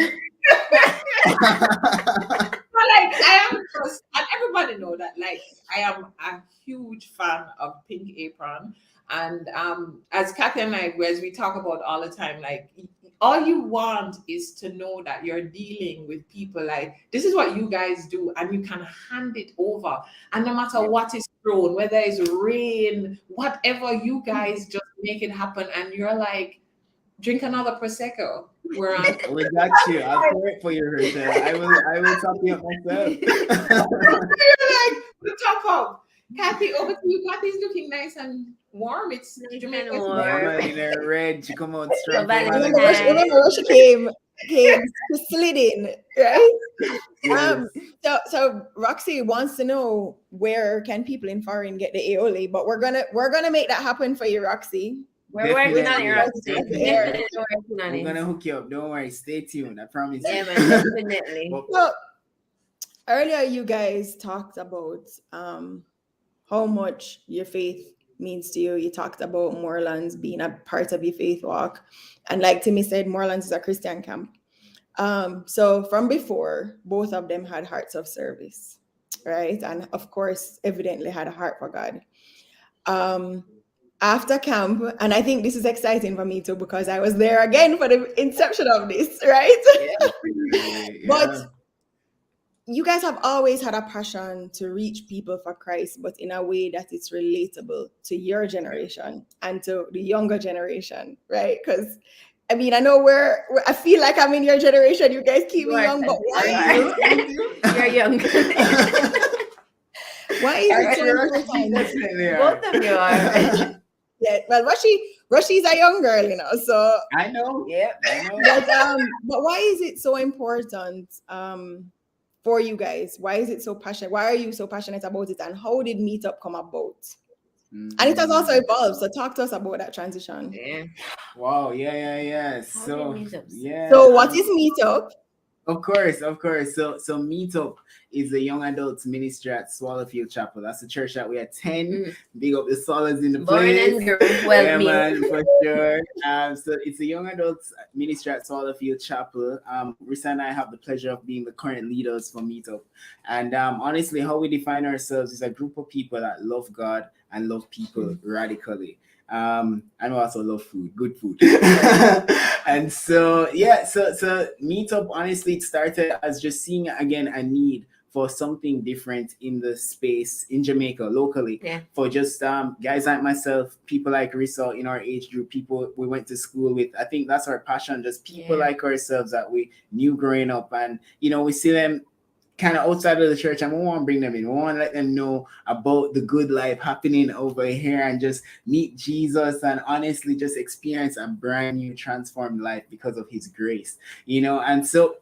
But like I am just, and everybody know that like I am a huge fan of Pink Apron, and as Kathy and I, as we talk about all the time, like all you want is to know that you're dealing with people like this is what you guys do, and you can hand it over, and no matter what is thrown, whether it's rain, whatever, you guys just make it happen, and you're like, drink another prosecco. We're on. We got you. I'll pour it for you, Rochelle. I will top you up myself. You're like the top up. Kathy, over to you. Kathy's looking nice and warm. It's Jamaica. Yeah, in her red. She come out strong. Remember Russia came slid in, right? Yes. So Roxy wants to know where can people in foreign get the aioli, but we're gonna make that happen for you, Roxy. We're working on it, Roxy. We're gonna hook you up. Don't worry. Stay tuned. I promise. Yeah, man, definitely. Well, earlier you guys talked about how much your faith means to you. You talked about Moorlands being a part of your faith walk, and like Timmy said, Moorlands is a Christian camp. So from before, both of them had hearts of service, right? And of course, evidently had a heart for God. After camp, and I think this is exciting for me too, because I was there again for the inception of this, right? Yeah. But you guys have always had a passion to reach people for Christ, but in a way that it's relatable to your generation and to the younger generation, right? Because I mean, I know I feel like I'm in your generation. You guys keep me young, but why? You're young. Why is it so important? Both of you are. Yeah, well, Rushy's a young girl, so I know. Yeah, I know. But why is it so important for you guys? Why is it so passionate? Why are you so passionate about it? And how did Meetup come about? And it has also evolved. So talk to us about that transition. Yeah. Wow. Yeah. So what is Meetup? Of course. So Meetup is the young adults ministry at Swallowfield Chapel. That's the church that we attend. Big up the Swallows in the place. Yeah, man, for sure. So it's a young adults ministry at Swallowfield Chapel. Risa and I have the pleasure of being the current leaders for Meetup. And honestly, how we define ourselves is a group of people that love God and love people radically. And we also love food, good food. And so Meetup, honestly, it started as just seeing again a need for something different in the space in Jamaica locally, for just guys like myself, people like Risa in our age group, people we went to school with. I think that's our passion, just people like ourselves that we knew growing up, and we see them kind of outside of the church, and we want to bring them in. We want to let them know about the good life happening over here and just meet Jesus and honestly just experience a brand new transformed life because of his grace, and so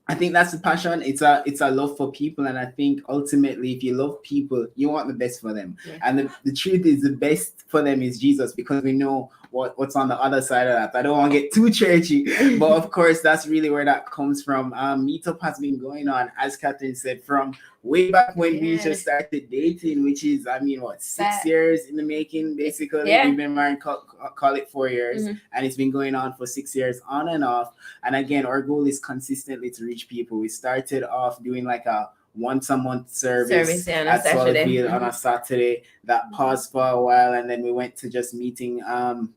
I think that's the passion. It's a love for people, and I think ultimately, if you love people, you want the best for them. Yeah. And the truth is, the best for them is Jesus, because we know what's on the other side of that. I don't want to get too churchy, but of course, that's really where that comes from. Meetup has been going on, as Catherine said, from way back when we just started dating, which is, I mean, what, 6 years in the making, basically. Yeah. We've been married, call it 4 years, and it's been going on for 6 years on and off. And again, our goal is consistently to reach people. We started off doing like a once a month service on at Saturday. on a Saturday. That paused for a while, and then we went to just meeting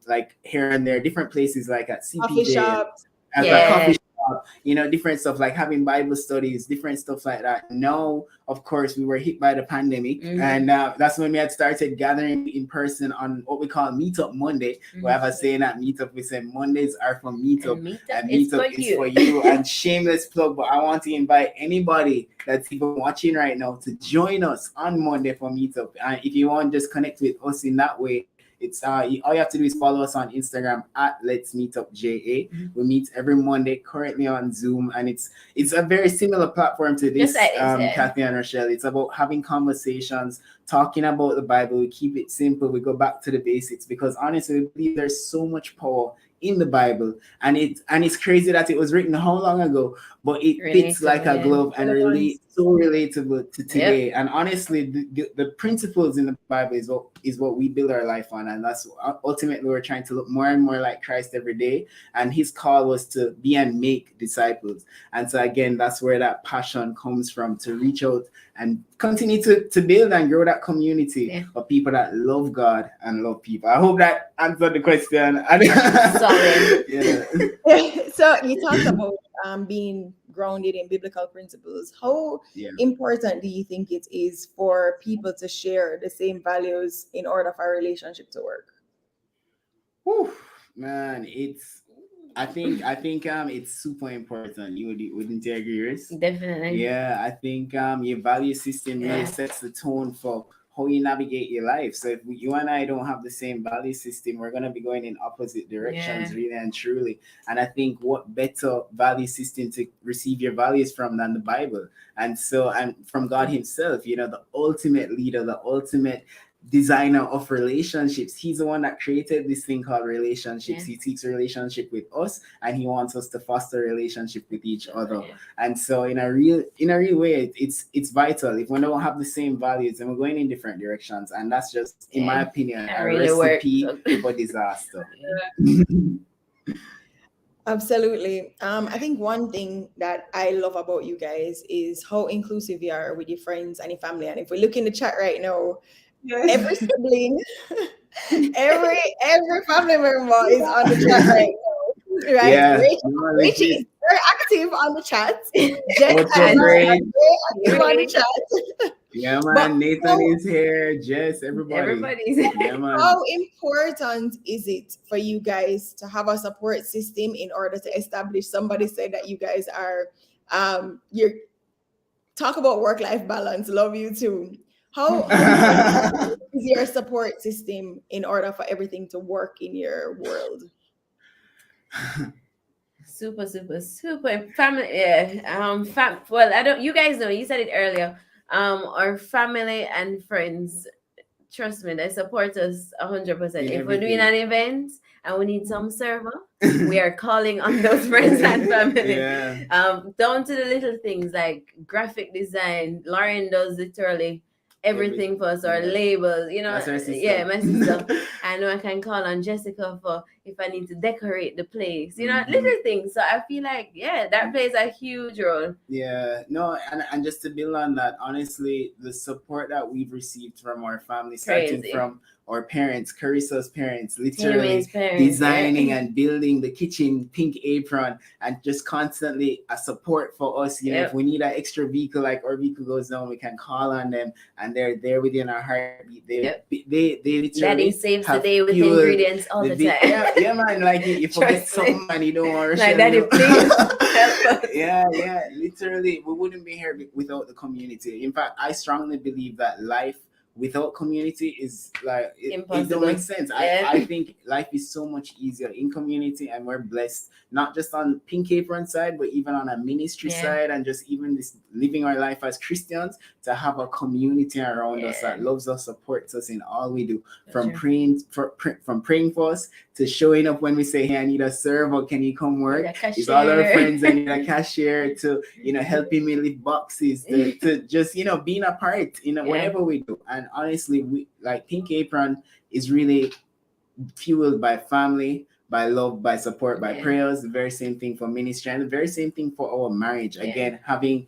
like here and there, different places, like at CPJ, Coffee shops. at a coffee shop, different stuff, like having Bible studies, different stuff like that. Now, of course, we were hit by the pandemic, and that's when we had started gathering in person on what we call Meetup Monday. We have a saying at Meetup, we say Mondays are for Meetup, and Meetup is for you. And shameless plug, but I want to invite anybody that's even watching right now to join us on Monday for Meetup. And if you want to just connect with us in that way, it's all you have to do is follow us on Instagram at Let's Meet Up JA. We meet every Monday, currently on Zoom, and it's a very similar platform to this, Kathy and Rochelle. It's about having conversations, talking about the Bible. We keep it simple. We go back to the basics, because honestly, we believe there's so much power in the Bible, and it's crazy that it was written how long ago, but it fits like a glove and so relatable to today. And honestly, the principles in the Bible is what we build our life on, and that's ultimately we're trying to look more and more like Christ every day. And his call was to be and make disciples. And so again, that's where that passion comes from, to reach out and continue to build and grow that community of people that love God and love people. I hope that answered the question. Sorry. So you talked about being grounded in biblical principles. How important do you think it is for people to share the same values in order for a relationship to work? Whew, man, I think it's super important. Wouldn't you agree, Riz? Definitely. Yeah, I think your value system really sets the tone for how you navigate your life. So if you and I don't have the same value system, we're going to be going in opposite directions, really and truly. And I think what better value system to receive your values from than the Bible? And from God himself, the ultimate leader, the ultimate designer of relationships. He's the one that created this thing called relationships. He seeks a relationship with us, and he wants us to foster a relationship with each other. And so in a real way, it's vital. If we don't have the same values, then we're going in different directions, and that's just, in my opinion, a recipe for disaster. Absolutely. I think one thing that I love about you guys is how inclusive you are with your friends and your family. And if we look in the chat right now, every sibling, every family member is on the chat right now, right? Yeah. Rachel is very active on the chat. Jen What's and up, very Ray? active on the chat. Yeah, man. Nathan is here. Jess, Everybody's here. Yeah, man. How important is it for you guys to have a support system in order to establish? Somebody said that you guys are, you're talk about work-life balance. Love you too. How important is your support system in order for everything to work in your world? Super family. Well, I don't. You guys know. You said it earlier. Our family and friends, trust me, they support us 100%. If we're doing an event and we need some server, we are calling on those friends and family. Down to the little things like graphic design. Lauren does literally everything for us, our labels, my sister. I know I can call on Jessica for if I need to decorate the place, little things. So I feel like, that plays a huge role. Yeah, no, and just to build on that, honestly, the support that we've received from our family, starting from our parents, Carissa's parents, literally designing and building the kitchen, Pink Apron, and just constantly a support for us. If we need an extra vehicle, like our vehicle goes down, we can call on them, and they're there within our heartbeat. They literally Daddy saves the day with ingredients all the time. Yeah, man. Like you forget something and you don't want to like Daddy, please help us. Yeah. Literally, we wouldn't be here without the community. In fact, I strongly believe that life without community is like it don't Impossible. make sense. Yeah. I think life is so much easier in community, and we're blessed not just on Pink Apron side, but even on a ministry Yeah. side, and just even this living our life as Christians, to have a community around us that loves us, supports us in all we do, from praying for us to showing up when we say, hey, I need a server, can you come work? It's all our friends, I need a cashier, to helping me lift boxes, to just being a part whatever we do. And honestly, we like Pink Apron is really fueled by family, by love, by support, by prayers. The very same thing for ministry, and the very same thing for our marriage. Again, having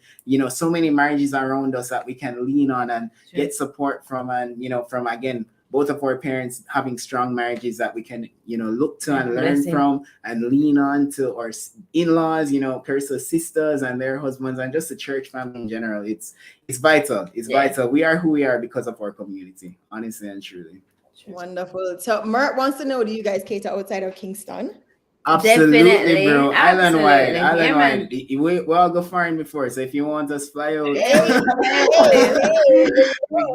so many marriages around us that we can lean on and get support from, and from, again, both of our parents having strong marriages that we can look to and learn from and lean on, to our in-laws, Carissa's sisters and their husbands, and just the church family in general. It's vital. It's vital. We are who we are because of our community, honestly and truly. Wonderful. So Mert wants to know, do you guys cater outside of Kingston? Absolutely, Definitely. bro. Island-wide. Yeah, Island-wide. We all go foreign before, so if you want us fly out, we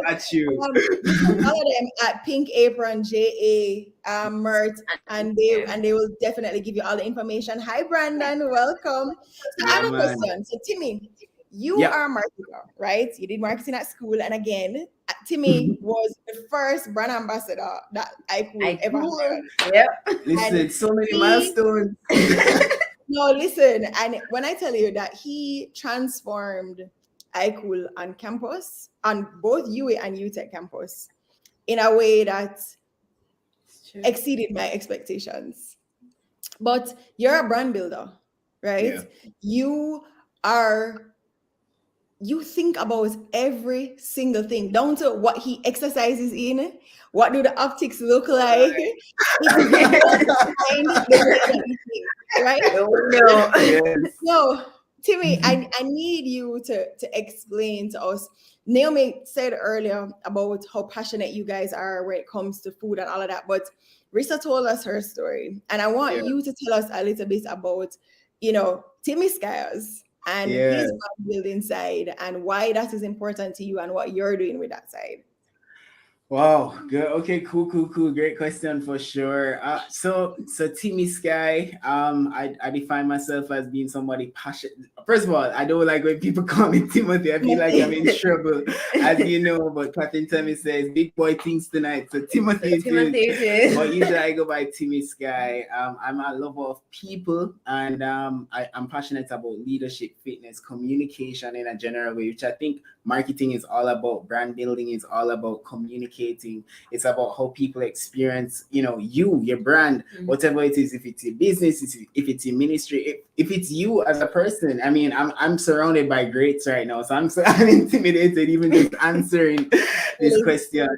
got you. Follow them at Pink Apron JA Mert, and they will definitely give you all the information. Hi, Brandon. Welcome. So I have a question. So Timmy, you are a marketer, right? You did marketing at school, and again, Timmy was the first brand ambassador that I could ever have. Yep. Listen, so many milestones. No, listen, and when I tell you that he transformed iCool on campus, on both UA and UTech campus, in a way that exceeded my expectations. But you're a brand builder, right? Yeah. You think about every single thing, down to what he exercises in, what do the optics look like, right? No, Timmy, I need you to explain to us. Naomi said earlier about how passionate you guys are when it comes to food and all of that, but Risa told us her story, and I want you to tell us a little bit about, Timmy Skiers and his brand building side, and why that is important to you and what you're doing with that side. Wow, good. Okay, cool. Great question for sure. So Timmy Sky, I define myself as being somebody passionate. First of all, I don't like when people call me Timothy. I feel like I'm in trouble, as you know. But Captain Timmy says, "Big boy things tonight." So Timothy is. But usually I go by Timmy Sky. I'm a lover of people, and I'm passionate about leadership, fitness, communication in a general way, which I think marketing is all about. Brand building is all about communicating. It's about how people experience, your brand, whatever it is. If it's your business, if it's your ministry, if it's you as a person. I mean, I'm surrounded by greats right now, so I'm intimidated even just answering this question.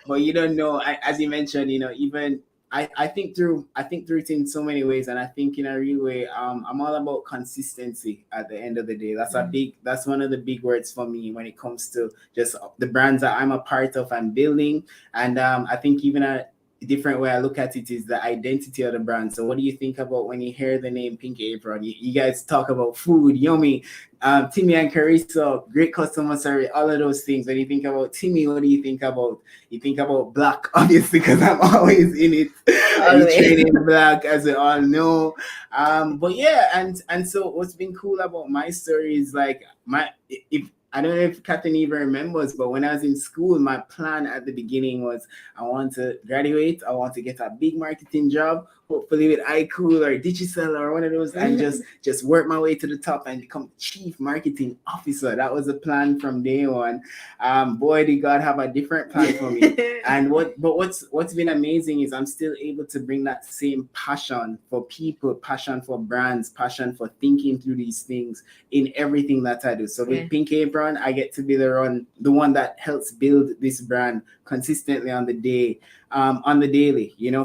But you don't know, as you mentioned, even. I think through it in so many ways, and I think in a real way, I'm all about consistency at the end of the day. That's one of the big words for me when it comes to just the brands that I'm a part of and building. And I think even a different way I look at it is the identity of the brand. So what do you think about when you hear the name Pink Apron? You guys talk about food, yummy, Timmy and Charissa, great customer service, all of those things. When you think about Timmy, what do you think about? You think about black, obviously, because I'm always in it. We trade in black, as we all know. But yeah, and so what's been cool about my story is like I don't know if Catherine even remembers, but when I was in school, my plan at the beginning was I want to graduate, I want to get a big marketing job, hopefully with iCool or Digicel or one of those, and just work my way to the top and become chief marketing officer. That was the plan from day one. Boy, did God have a different plan for me. And what's been amazing is I'm still able to bring that same passion for people, passion for brands, passion for thinking through these things in everything that I do. So with Pink Apron, I get to be the one that helps build this brand consistently on the daily,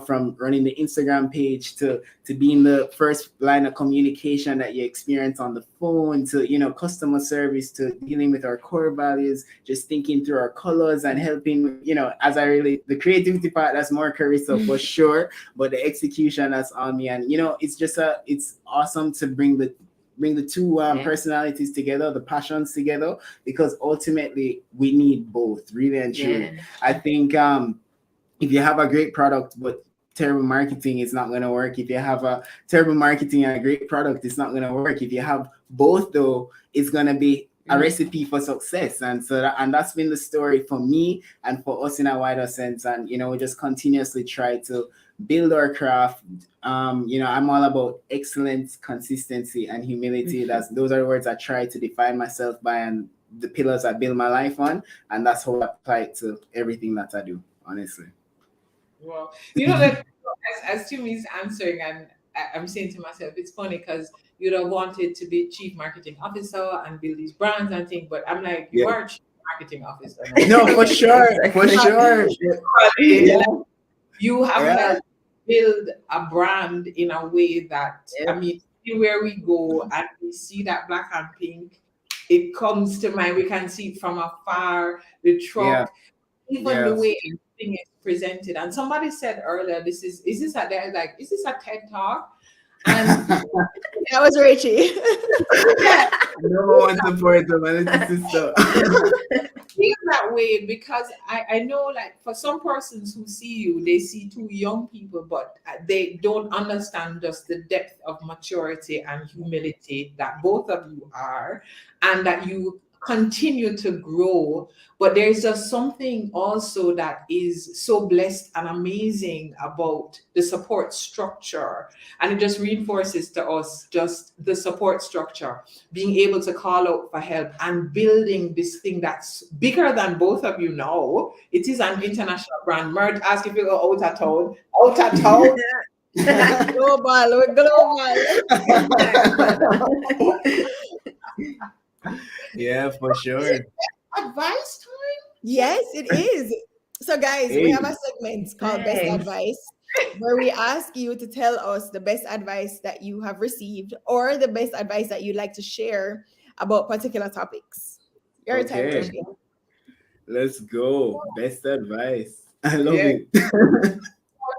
from running the Instagram page to being the first line of communication that you experience on the phone, to customer service, to dealing with our core values, just thinking through our colors and helping, the creativity part, that's more Charissa for sure, but the execution, that's on me. And it's awesome to bring the two personalities together, the passions together, because ultimately we need both, really and truly. I think if you have a great product but terrible marketing, it's not going to work. If you have a terrible marketing and a great product, it's not going to work. If you have both, though, it's going to be a recipe for success. And so that's been the story for me and for us in a wider sense. And we just continuously try to build our craft. I'm all about excellence, consistency, and humility. Those are the words I try to define myself by, and the pillars I build my life on. And that's how I apply it to everything that I do, honestly. Well, that as Timmy's answering, and I'm saying to myself, it's funny because you'd have wanted to be chief marketing officer and build these brands and things, but I'm like, you are chief marketing officer. No, for sure. You have to build a brand in a way that, I mean, where we go and we see that black and pink, it comes to mind. We can see it from afar, the truck, even the way everything is presented. And somebody said earlier, is this a TED Talk? And that was Richie. Number one supporter, my little sister. Feel that way because I know, like, for some persons who see you, they see two young people, but they don't understand just the depth of maturity and humility that both of you are, and that you continue to grow. But there's just something also that is so blessed and amazing about the support structure, and it just reinforces to us just the support structure, being able to call out for help and building this thing that's bigger than both of you now. It is an international brand. Mert asked if you go out of town. Global. Yeah, for sure. Advice time? Yes, it is. So guys, we have a segment called Best Advice, where we ask you to tell us the best advice that you have received or the best advice that you'd like to share about particular topics. Your time, Richie. Let's go. Best advice. I love it.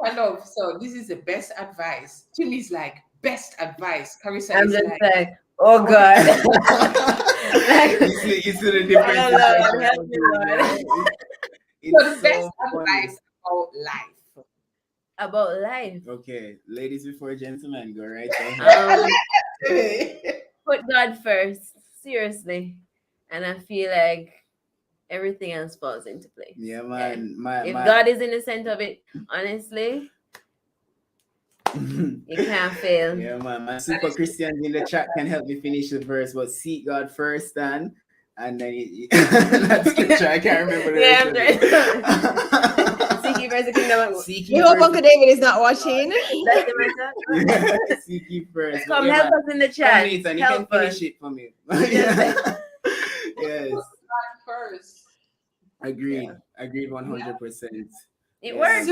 I love. So this is the best advice. Timmy's like, best advice. Carissa I'm is just like, oh God. You see the difference. So the best advice about life. About life. Okay, ladies before gentlemen, go right there. Put God first, seriously, and I feel like everything else falls into place. Yeah, man. If God is in the center of it, honestly, you can't fail. Yeah, man. My super Christians in the chat can help me finish the verse, but seek God first, and then that scripture I can't remember the rest of it. Seek ye first the kingdom. We hope Uncle David is not watching. That's the matter. Seek ye first. Come help us in the chat. Nathan, you can finish it for me. Yes. First. Agreed 100%. It works.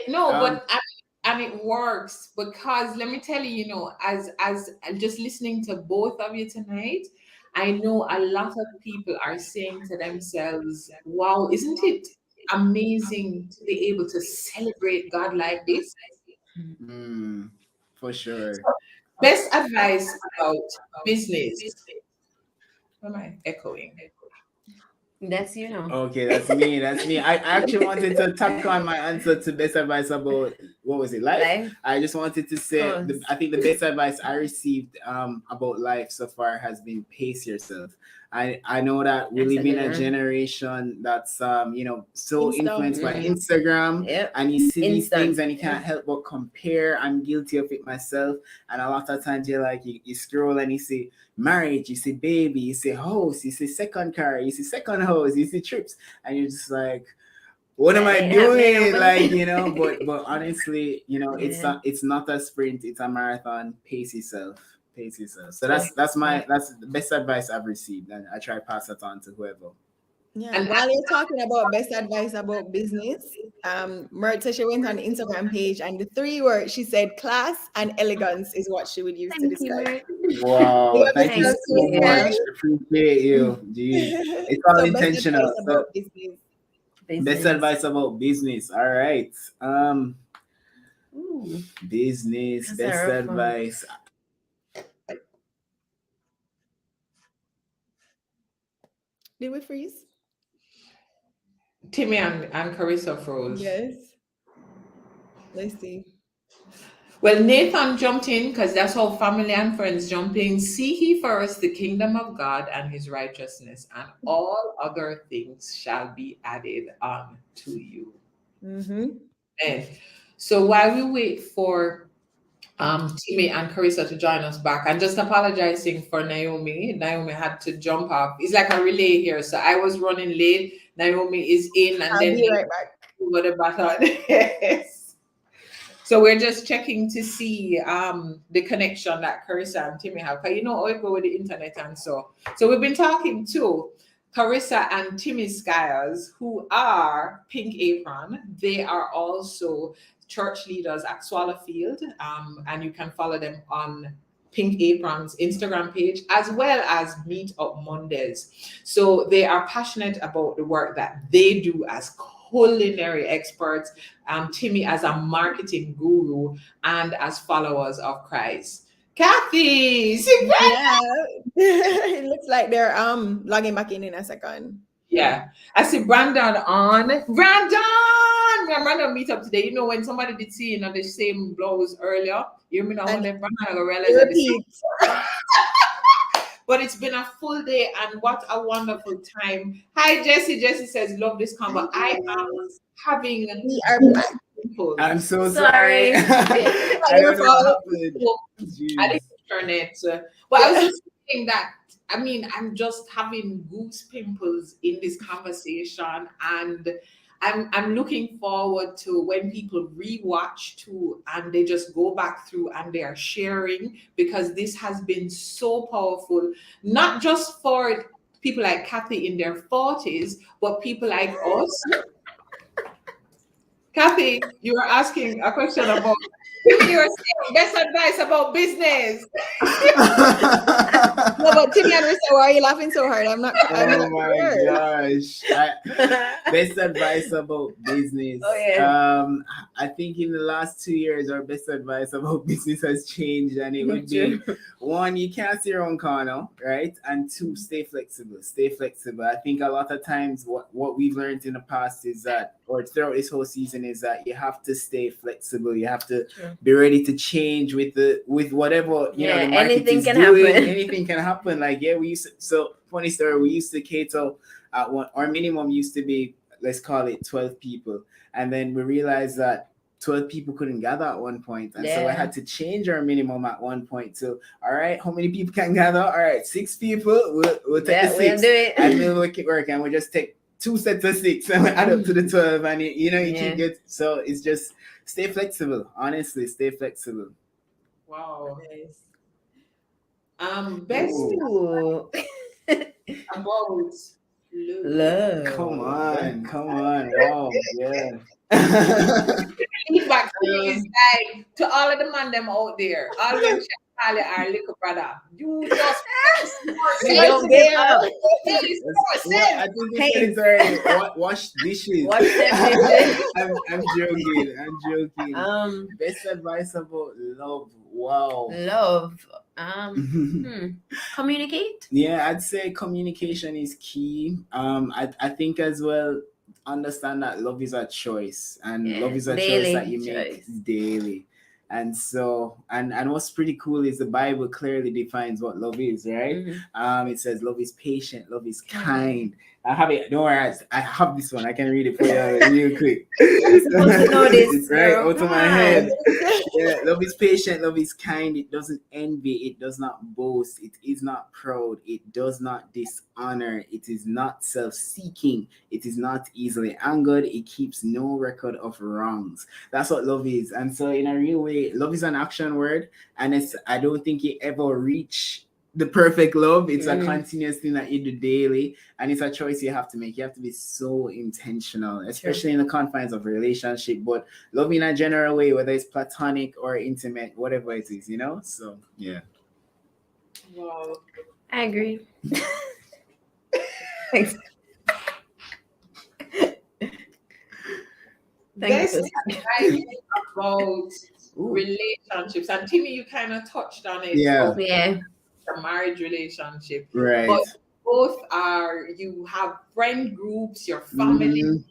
But it works because let me tell you, as just listening to both of you tonight, I know a lot of people are saying to themselves, wow, isn't it amazing to be able to celebrate God like this? For sure. So, best advice about business. What am I echoing? That's Okay, that's me. I actually wanted to tack on my answer to best advice about life. I just wanted to say I think the best advice I received about life so far has been pace yourself. I know that we live in a generation that's so influenced by Instagram, and you see these things and you can't help but compare. I'm guilty of it myself, and a lot of times you're like you scroll and you see marriage, you see baby, you see house, you see second car, you see second house, you see trips, and you're just like, what am I doing? But honestly, it's not a sprint, it's a marathon. Pace yourself. So that's the best advice I've received, and I try to pass it on to whoever. Yeah, and while you're talking about best advice about business, Mert said she went on the Instagram page, and the 3 words she said, class and elegance, is what she would use to describe. Wow, thank you so much. Appreciate you. Jeez. It's all intentional. Best advice about business. All right. Business, best advice. Did we freeze? Timmy and Carissa froze. Yes. Let's see. Well, Nathan jumped in because that's how family and friends jump in. See ye first the kingdom of God and his righteousness, and all other things shall be added on to you. And so while we wait for Timmy and Carissa to join us back, and just apologizing for Naomi. Naomi had to jump off. It's like a relay here. So I was running late. Naomi is in, and I'll then be right back. over the baton. Yes. So we're just checking to see the connection that Carissa and Timmy have. Because you know how it go with the internet and so. So we've been talking to Carissa and Timmy Skyers, who are Pink Apron. They are also church leaders at Swallowfield, and you can follow them on Pink Apron's Instagram page, as well as Meet Up Mondays. So they are passionate about the work that they do as culinary experts, Timmy as a marketing guru, and as followers of Christ. Kathy, yeah. It looks like they're logging back in a second. Yeah, I see Brandon on. Brandon, we're random meet up today. You know, when somebody did see the same blouse earlier, you know when they Brandon realize that the but it's been a full day, and what a wonderful time. Hi, Jessie. Jessie says, love this combo. I am having We are back. I'm so sorry. I don't know what happened. I didn't turn it. But I was just saying that, I mean, I'm just having goose pimples in this conversation, and I'm looking forward to when people rewatch too, and they just go back through and they are sharing, because this has been so powerful, not just for people like Kathy in their 40s, but people like us. Kathy, you were asking a question about, you were saying best advice about business. No, but Timmy and Rissa, why are you laughing so hard? I'm not my gosh. Best advice about business. Oh, yeah. I think in the last 2 years, our best advice about business has changed, and it would be, one, you can't see your own corner, right? And two, stay flexible. Stay flexible. I think a lot of times what we've learned in the past is that, or throughout this whole season, is that you have to stay flexible. You have to be ready to change with whatever the market anything is can doing. happen. Anything can happen. Like, yeah, we used to, so funny story, we used to cater at one, our minimum used to be, let's call it 12 people, and then we realized that 12 people couldn't gather at one point, and so I had to change our minimum at one point to, all right, how many people can gather? All right, 6 people. We'll take the 6, we'll do it. and we'll make it work, and we just take 2 sets of 6 and we add up to the 12, and you keep it. So it's just stay flexible. Honestly, stay flexible. Wow. Nice. Best Ooh. about Love. Come on. Wow, yeah. feedback is like to all of the man them out there, all of them Charlie, our little brother. You just I think it's already wash dishes. Wash them dishes. I'm joking. Best advice about love. Wow. Love. Communicate. Yeah, I'd say communication is key. I think as well, understand that love is a choice, and love is a choice that you make daily. And so, and what's pretty cool is the Bible clearly defines what love is, right? It says love is patient, love is kind. I have it. Don't worry, I have this one. I can read it for you real quick. I'm supposed to know this. It's right out of my head. Yeah, love is patient, love is kind. It doesn't envy. It does not boast. It is not proud. It does not dishonor. It is not self-seeking. It is not easily angered. It keeps no record of wrongs. That's what love is. And so, in a real way, love is an action word, and I don't think it ever reach the perfect love. It's a continuous thing that you do daily, and it's a choice you have to make. You have to be so intentional, especially in the confines of a relationship, but love in a general way, whether it's platonic or intimate, whatever it is, so yeah. Wow. I agree. Thanks. Best advice about relationships, and Timmy, you kind of touched on it. Yeah. The marriage relationship, Right. But you have friend groups, your family. Mhm.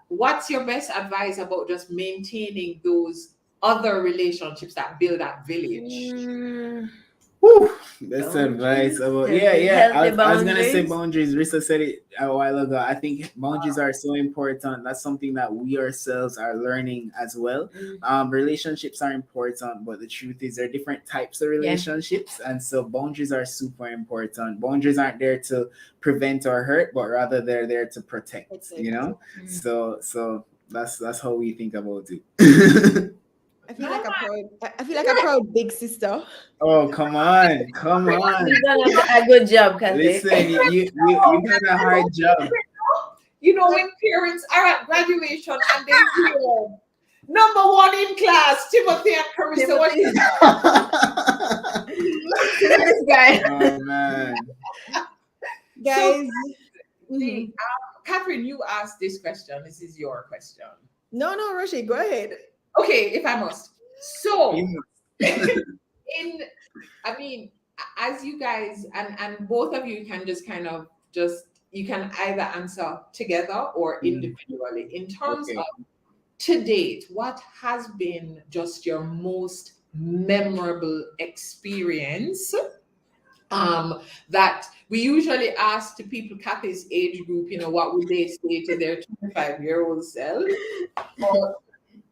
What's your best advice about just maintaining those other relationships that build that village? Whew, that's Boundaries? advice about Healthy I was gonna say boundaries? boundaries. Rissa said it a while ago. I think boundaries are so important. That's something that we ourselves are learning as well. Relationships are important, but the truth is there are different types of relationships, and so boundaries are super important. Boundaries aren't there to prevent or hurt, but rather they're there to protect. You know, so that's how we think about it. I feel like a proud big sister. Oh, come on, come on. You've done a good job, Kathy. Listen, you had a hard job. You know, when parents are at graduation and they hear number one in class, Timothy and Charissa. This guy. Oh man, Guys. Catherine, you asked this question. This is your question. No, Roshi, go ahead. Okay, if I must. So, as you guys and both of you can just kind of you can either answer together or individually. In terms of to date, what has been just your most memorable experience? That we usually ask to people Kathy's age group, what would they say to their 25-year-old self? Or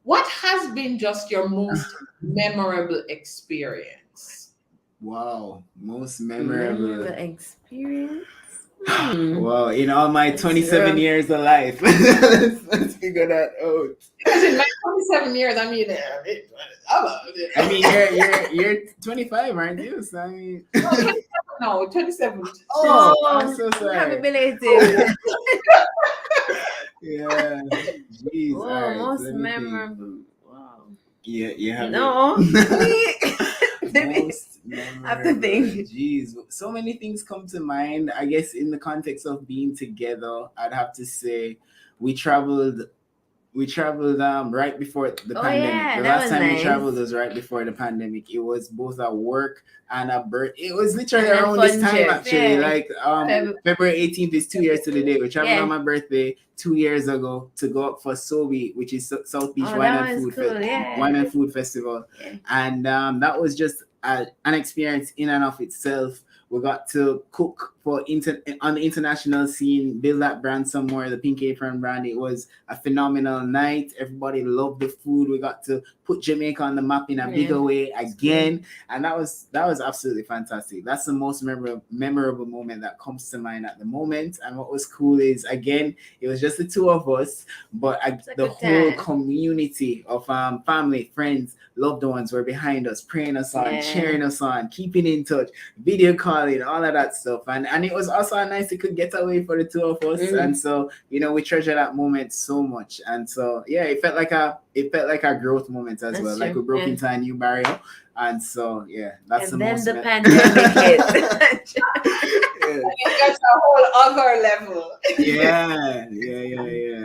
what has been just your most memorable experience? Wow, most memorable experience. Wow, in all my 27 years of life. let's figure that out. Because in my 27 years, you're 25, aren't you? So, no, 27. Oh, I'm so sorry. Happy belated. Yeah. Jeez. Oh, right, most memorable. Wow. Yeah, you have no. Most memorable. Jeez, so many things come to mind. I guess in the context of being together, I'd have to say we traveled right before the pandemic. Yeah, the last time we traveled was right before the pandemic. It was both at work and at birth. It was literally around this time actually. Like February 18th is 2 years to the day. We traveled on my birthday 2 years ago to go up for SOBI, which is South Beach Wine and Food Festival. Yeah. And that was just an experience in and of itself. We got to cook on the international scene, build that brand somewhere, the Pink Apron brand. It was a phenomenal night. Everybody loved the food. We got to put Jamaica on the map in a bigger way again. And that was absolutely fantastic. That's the most memorable moment that comes to mind at the moment. And what was cool is, again, it was just the two of us, but the whole community of family, friends, loved ones were behind us, praying us on, cheering us on, keeping in touch, video calling, all of that stuff. And it was also nice we could get away for the two of us. And so, we treasure that moment so much. And so, it felt like a growth moment as well. True. Like we broke into a new barrier. And so, that's and the then most. The pandemic hit. That's a whole other level. Yeah.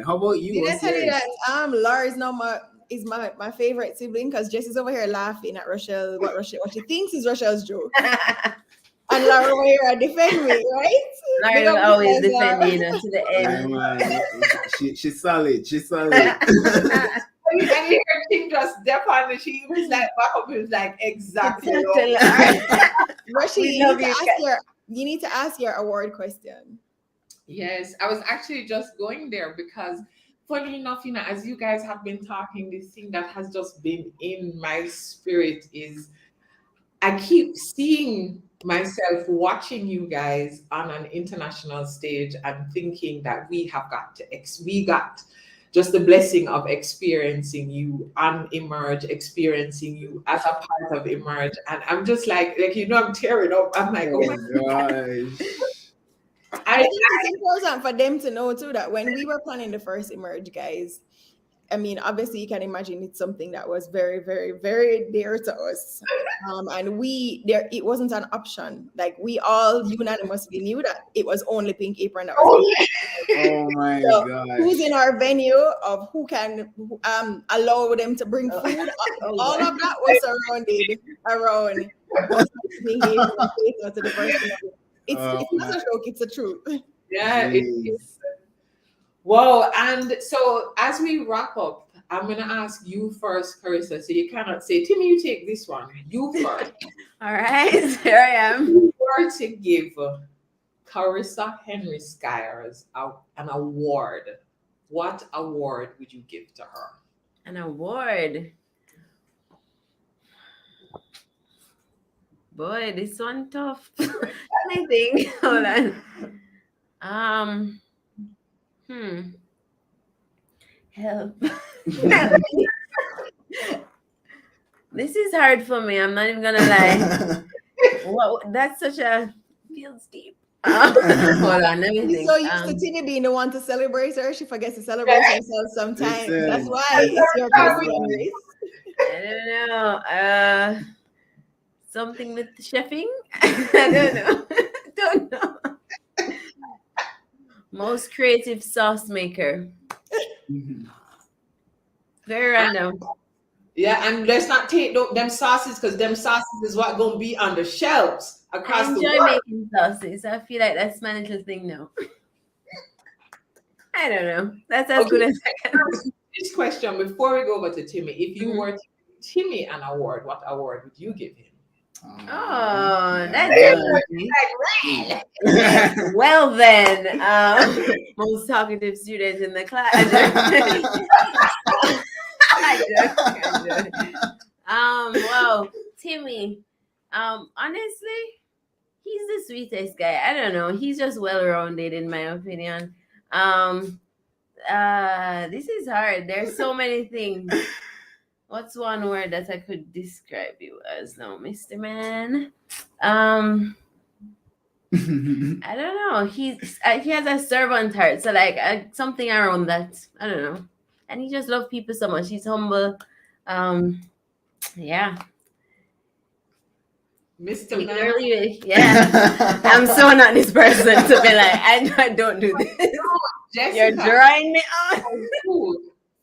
How about you? Did I tell you that Laura is my favorite sibling, because Jess is over here laughing at Rochelle, what she thinks is Rochelle's joke. And Laura over here defend me, right? Laura's always defending her to the end. She's solid. And you heard him just step on the sheet. He was like, he was like, exactly. Roshi, you need to ask your award question. Yes, I was actually just going there because, funny enough, as you guys have been talking, this thing that has just been in my spirit is I keep seeing myself watching you guys on an international stage and thinking that we got just the blessing of experiencing you on Emerge, experiencing you as a part of Emerge. And I'm just like I'm tearing up. I'm like, oh my gosh. I think it's important for them to know too that when we were planning the first Emerge, guys, I mean, obviously you can imagine it's something that was very, very, very dear to us. And it wasn't an option. Like we all unanimously knew that it was only Pink Apron that was. Oh my God. Who's in our venue of who can allow them to bring food? All of that was surrounded around Pink Apron to the first. It's not a joke, it's the truth. Yeah, it is. Wow. And so as we wrap up, I'm gonna ask you first, Carissa. So you cannot say, Timmy, you take this one. You first. All right, here I am. If you were to give Carissa Henry Skyers an award, what award would you give to her? An award. Boy, this one tough. I think. Hold on. Help. This is hard for me. I'm not even gonna lie. That's such a feels deep. Hold on, let me She's think. so used to Timmy being the one to celebrate her, she forgets to celebrate herself sometimes. That's why it's your question, Grace. I don't know. Something with chefing? I don't know. Most creative sauce maker. Very random. Yeah, and let's not take them sauces, because them sauces is what gonna be on the shelves across the I enjoy world. making sauces. I feel like that's my little thing now. I don't know. That's as good as I can. This question before we go over to Timmy. If you were to give Timmy an award, what award would you give him? Oh, that's well then. Most talkative student in the class. I joke. Well, Timmy. Honestly, he's the sweetest guy. I don't know. He's just well-rounded in my opinion. This is hard. There's so many things. What's one word that I could describe you as now, Mr. Man? I don't know. He has a servant heart, so like something around that. I don't know. And he just loves people so much. He's humble. Yeah. Mr. Man. Yeah. I'm so not this person to be like, I don't do this. Jessica, you're drawing me on. Cool.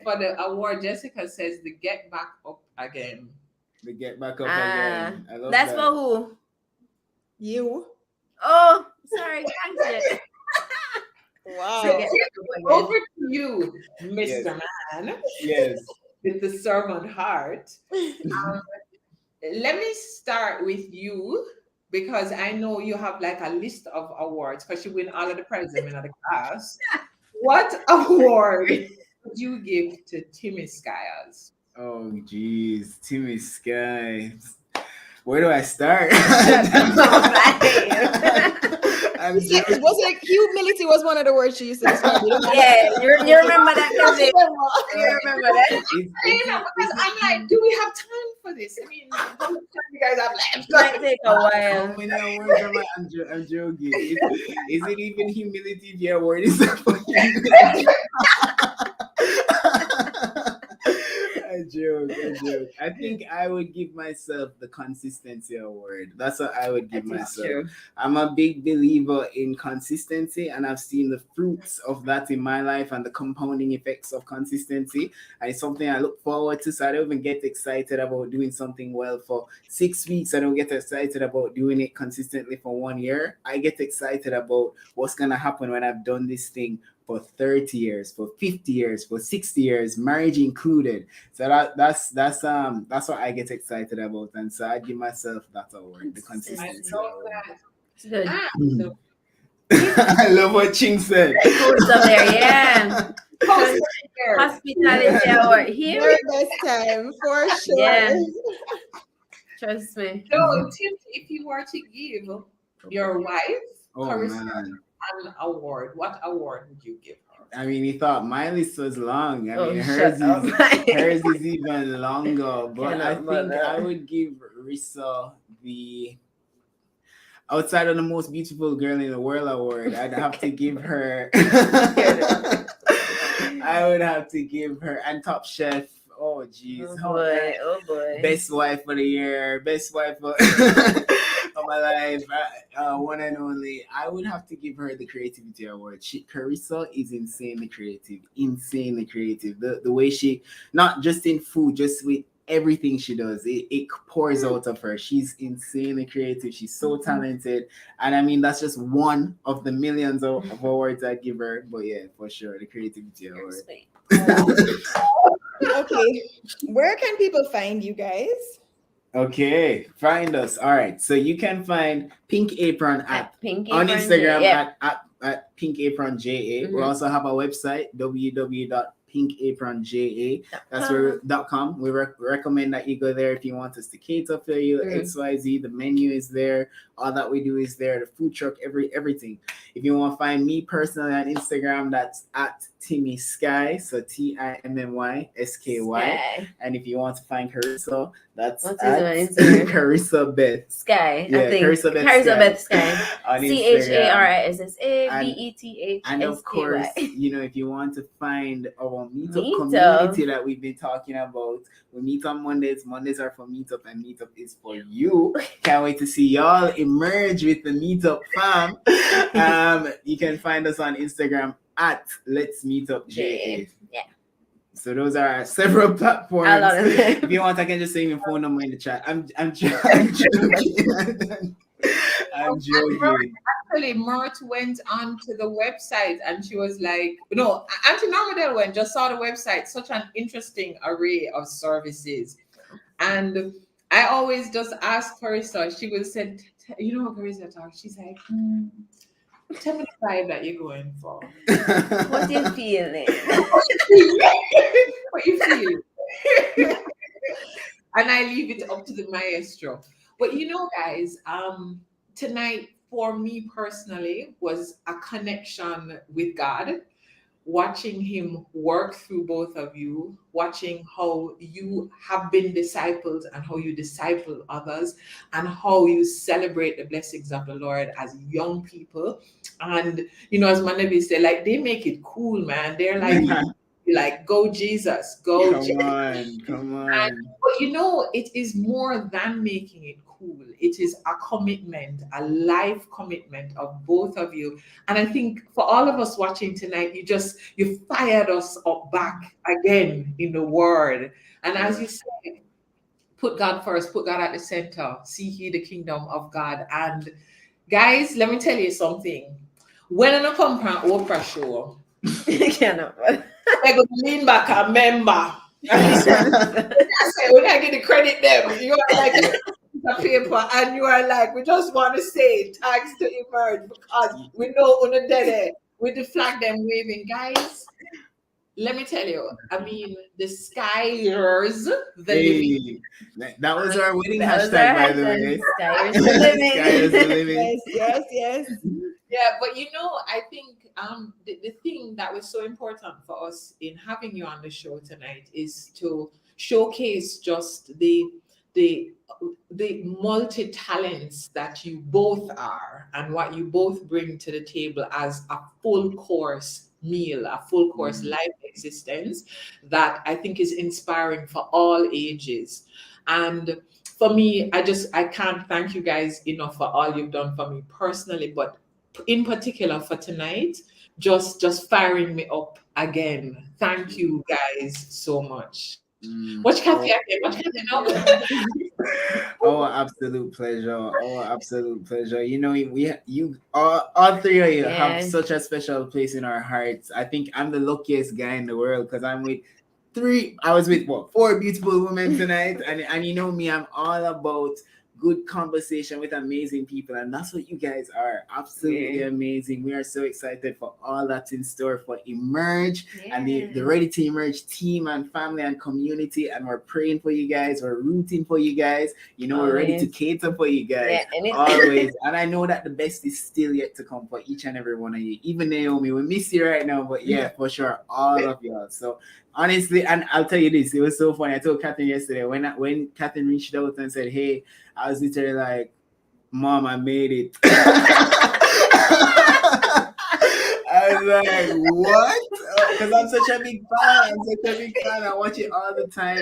For the award, Jessica says the Get Back Up Again. The Get Back Up Again. I love that's that. for who? You. Oh, sorry. Wow. So over to you, Mr. Man. Yes. With the servant heart. Let me start with you, because I know you have like a list of awards because you win all of the prizes in the class. What award would you give to Timmy Skyers? Oh, geez. Timmy Skies. Where do I start? It was like humility was one of the words she used to describe. Yeah, you remember that? You remember that? Because I'm like, do we have time for this? I mean, how much time you guys have left? It might take a while. How many words am I? I'm joking. Is it even humility if your word is for humility? I joke. I think I would give myself the consistency award. That's what I would give myself. True. I'm a big believer in consistency, and I've seen the fruits of that in my life and the compounding effects of consistency. And it's something I look forward to. So I don't even get excited about doing something well for 6 weeks. I don't get excited about doing it consistently for 1 year. I get excited about what's gonna happen when I've done this thing for 30 years, for 50 years, for 60 years, marriage included. So that's what I get excited about. And so I give myself that award, the consistency award. I love what Ching said. There, yeah. Hospitality award here. Very best time, for sure. Yeah. Trust me. So, Tim, if you were to give your wife Carissa an award, what award would you give her? I mean, he thought my list was long. I mean, hers is even longer. But I think I would give Rissa the outside of the most beautiful girl in the world award. I'd have to give her. I would have to give her and Top Chef. Oh geez. Oh boy. Best wife of the year. Best wife of my life. One and only. I would have to give her the creativity award. Charissa is insanely creative. The way she, not just in food, just with everything she does, it pours out of her. She's insanely creative. She's so talented. And I mean, that's just one of the millions of awards I give her. But yeah, for sure, the creativity award. Okay, where can people find you guys? Okay, find us. All right, so you can find Pink Apron on Instagram at Pink Apron JA. We also have a website, www.pinkapronja. That's where.com. We recommend that you go there if you want us to cater for you. XYZ, the menu is there. All that we do is there. The food truck, everything. If you want to find me personally on Instagram, that's at Timmy Sky. So TIMMYSKY. And if you want to find Charissa, that's at Charissa Beth Sky. Yeah, I think Charissa Beth Sky. on CHARISSABETHSKY. And of course, if you want to find our meetup community that we've been talking about, we meet on Mondays. Mondays are for meetup, and meetup is for you. Can't wait to see y'all emerge with the meetup fam. You can find us on Instagram at Let's Meet Up JA. Yeah. So those are several platforms. I love it. If you want, I can just say your phone number in the chat. I'm joking. I'm joking. Actually, Mert went onto the website and she was like, no, Auntie Normadel went, just saw the website, such an interesting array of services. And I always just ask Charissa, she would say, how Charissa talks? She's like, tell me the vibe that you're going for. What you feeling? What you feel? And I leave it up to the maestro. But guys, tonight for me personally was a connection with God, watching him work through both of you, watching how you have been discipled and how you disciple others, and how you celebrate the blessings of the Lord as young people. And as Manabi said, like, they make it cool, man. They're like, go Jesus, go. Come on. But it is more than making it cool. It is a commitment, a life commitment of both of you. And I think for all of us watching tonight, you fired us up back again in the word. And as you said, put God first, put God at the center, seek ye the kingdom of God. And guys, let me tell you something. When I come from Oprah show, I go lean back and remember. I say, when I get the credit them, you are like a paper, and you are like, we just want to say thanks to Emerge because we know on the dead with the flag them waving. Guys, let me tell you, I mean, the skyers, that was our wedding hashtag, by the way. Skyers the living. Yes. Yeah, but I think the thing that was so important for us in having you on the show tonight is to showcase just the multi-talents that you both are and what you both bring to the table as a full course meal, a full course life existence that I think is inspiring for all ages. And for me, I can't thank you guys enough for all you've done for me personally, but in particular for tonight, just firing me up again. Thank you guys so much. Watch Kathy again. Watch Kathy now. Absolute pleasure. Absolute pleasure. You all three of you have such a special place in our hearts. I think I'm the luckiest guy in the world because I'm with four beautiful women tonight. And you know me, I'm all about good conversation with amazing people, and that's what you guys are. Absolutely amazing. We are so excited for all that's in store for Emerge and the Ready to Emerge team and family and community, and we're praying for you guys, we're rooting for you guys, we're ready to cater for you guys always. And I know that the best is still yet to come for each and every one of you. Even Naomi, we miss you right now, but for sure, all of y'all. So honestly, and I'll tell you this, it was so funny. I told Catherine yesterday when Catherine reached out and said, hey, I was literally like, Mom, I made it. I was like, what? Because I'm such a big fan. I watch it all the time.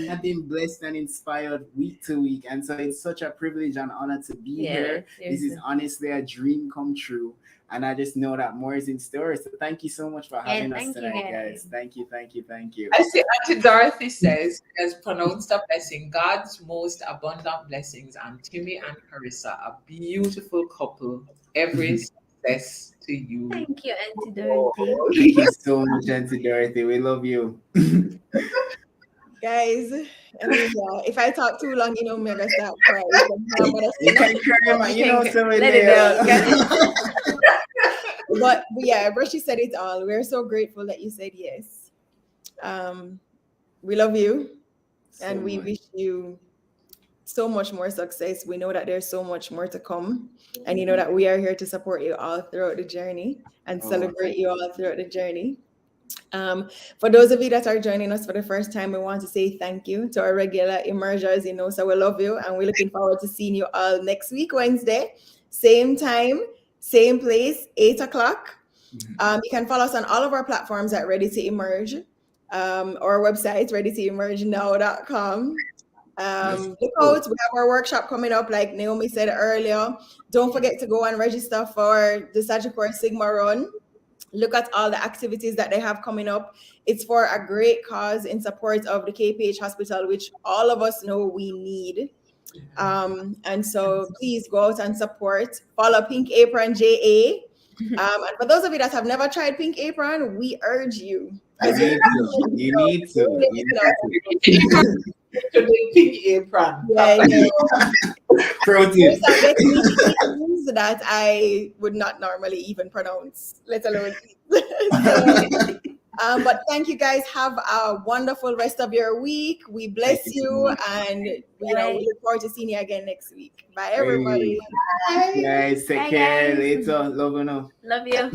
I've been blessed and inspired week to week. And so it's such a privilege and honor to be here. Seriously. This is honestly a dream come true. And I just know that more is in store. So thank you so much for having us thank you, tonight, guys. guys. Thank you, thank you, thank you. I see Auntie Dorothy says, has pronounced a blessing, God's most abundant blessings, and Timmy and Charissa, a beautiful couple. Every success to you. Thank you, Auntie Dorothy. Thank you so much, Auntie Dorothy. We love you. Guys, I mean, yeah, if I talk too long, you know, me, I'm gonna start crying. You can cry, man. You know, somebody let it there. But yeah, Brushy said it all. We're so grateful that you said yes. We love you, and we wish you so much more success. We know that there's so much more to come, and you know that we are here to support you all throughout the journey and celebrate you all throughout the journey. For those of you that are joining us for the first time, we want to say thank you to our regular emergers, you know, so we love you, and we're looking forward to seeing you all next week, Wednesday, same time, same place, 8 o'clock. You can follow us on all of our platforms at Ready to Emerge, our website, readytoemergenow.com. Look out, we have our workshop coming up, like Naomi said earlier. Don't forget to go and register for the Sagicor Sigma Run. Look at all the activities that they have coming up. It's for a great cause in support of the KPH Hospital, which all of us know we need. And so please go out and support. Follow Pink Apron JA. And for those of you that have never tried Pink Apron, we urge you. You need to. Pink Apron. Protein. That I would not normally even pronounce, let alone eat. But thank you guys. Have a wonderful rest of your week. We bless you, and we look forward to seeing you again next week. Bye, everybody. Bye. Guys, take care. Later. Love you. Love you.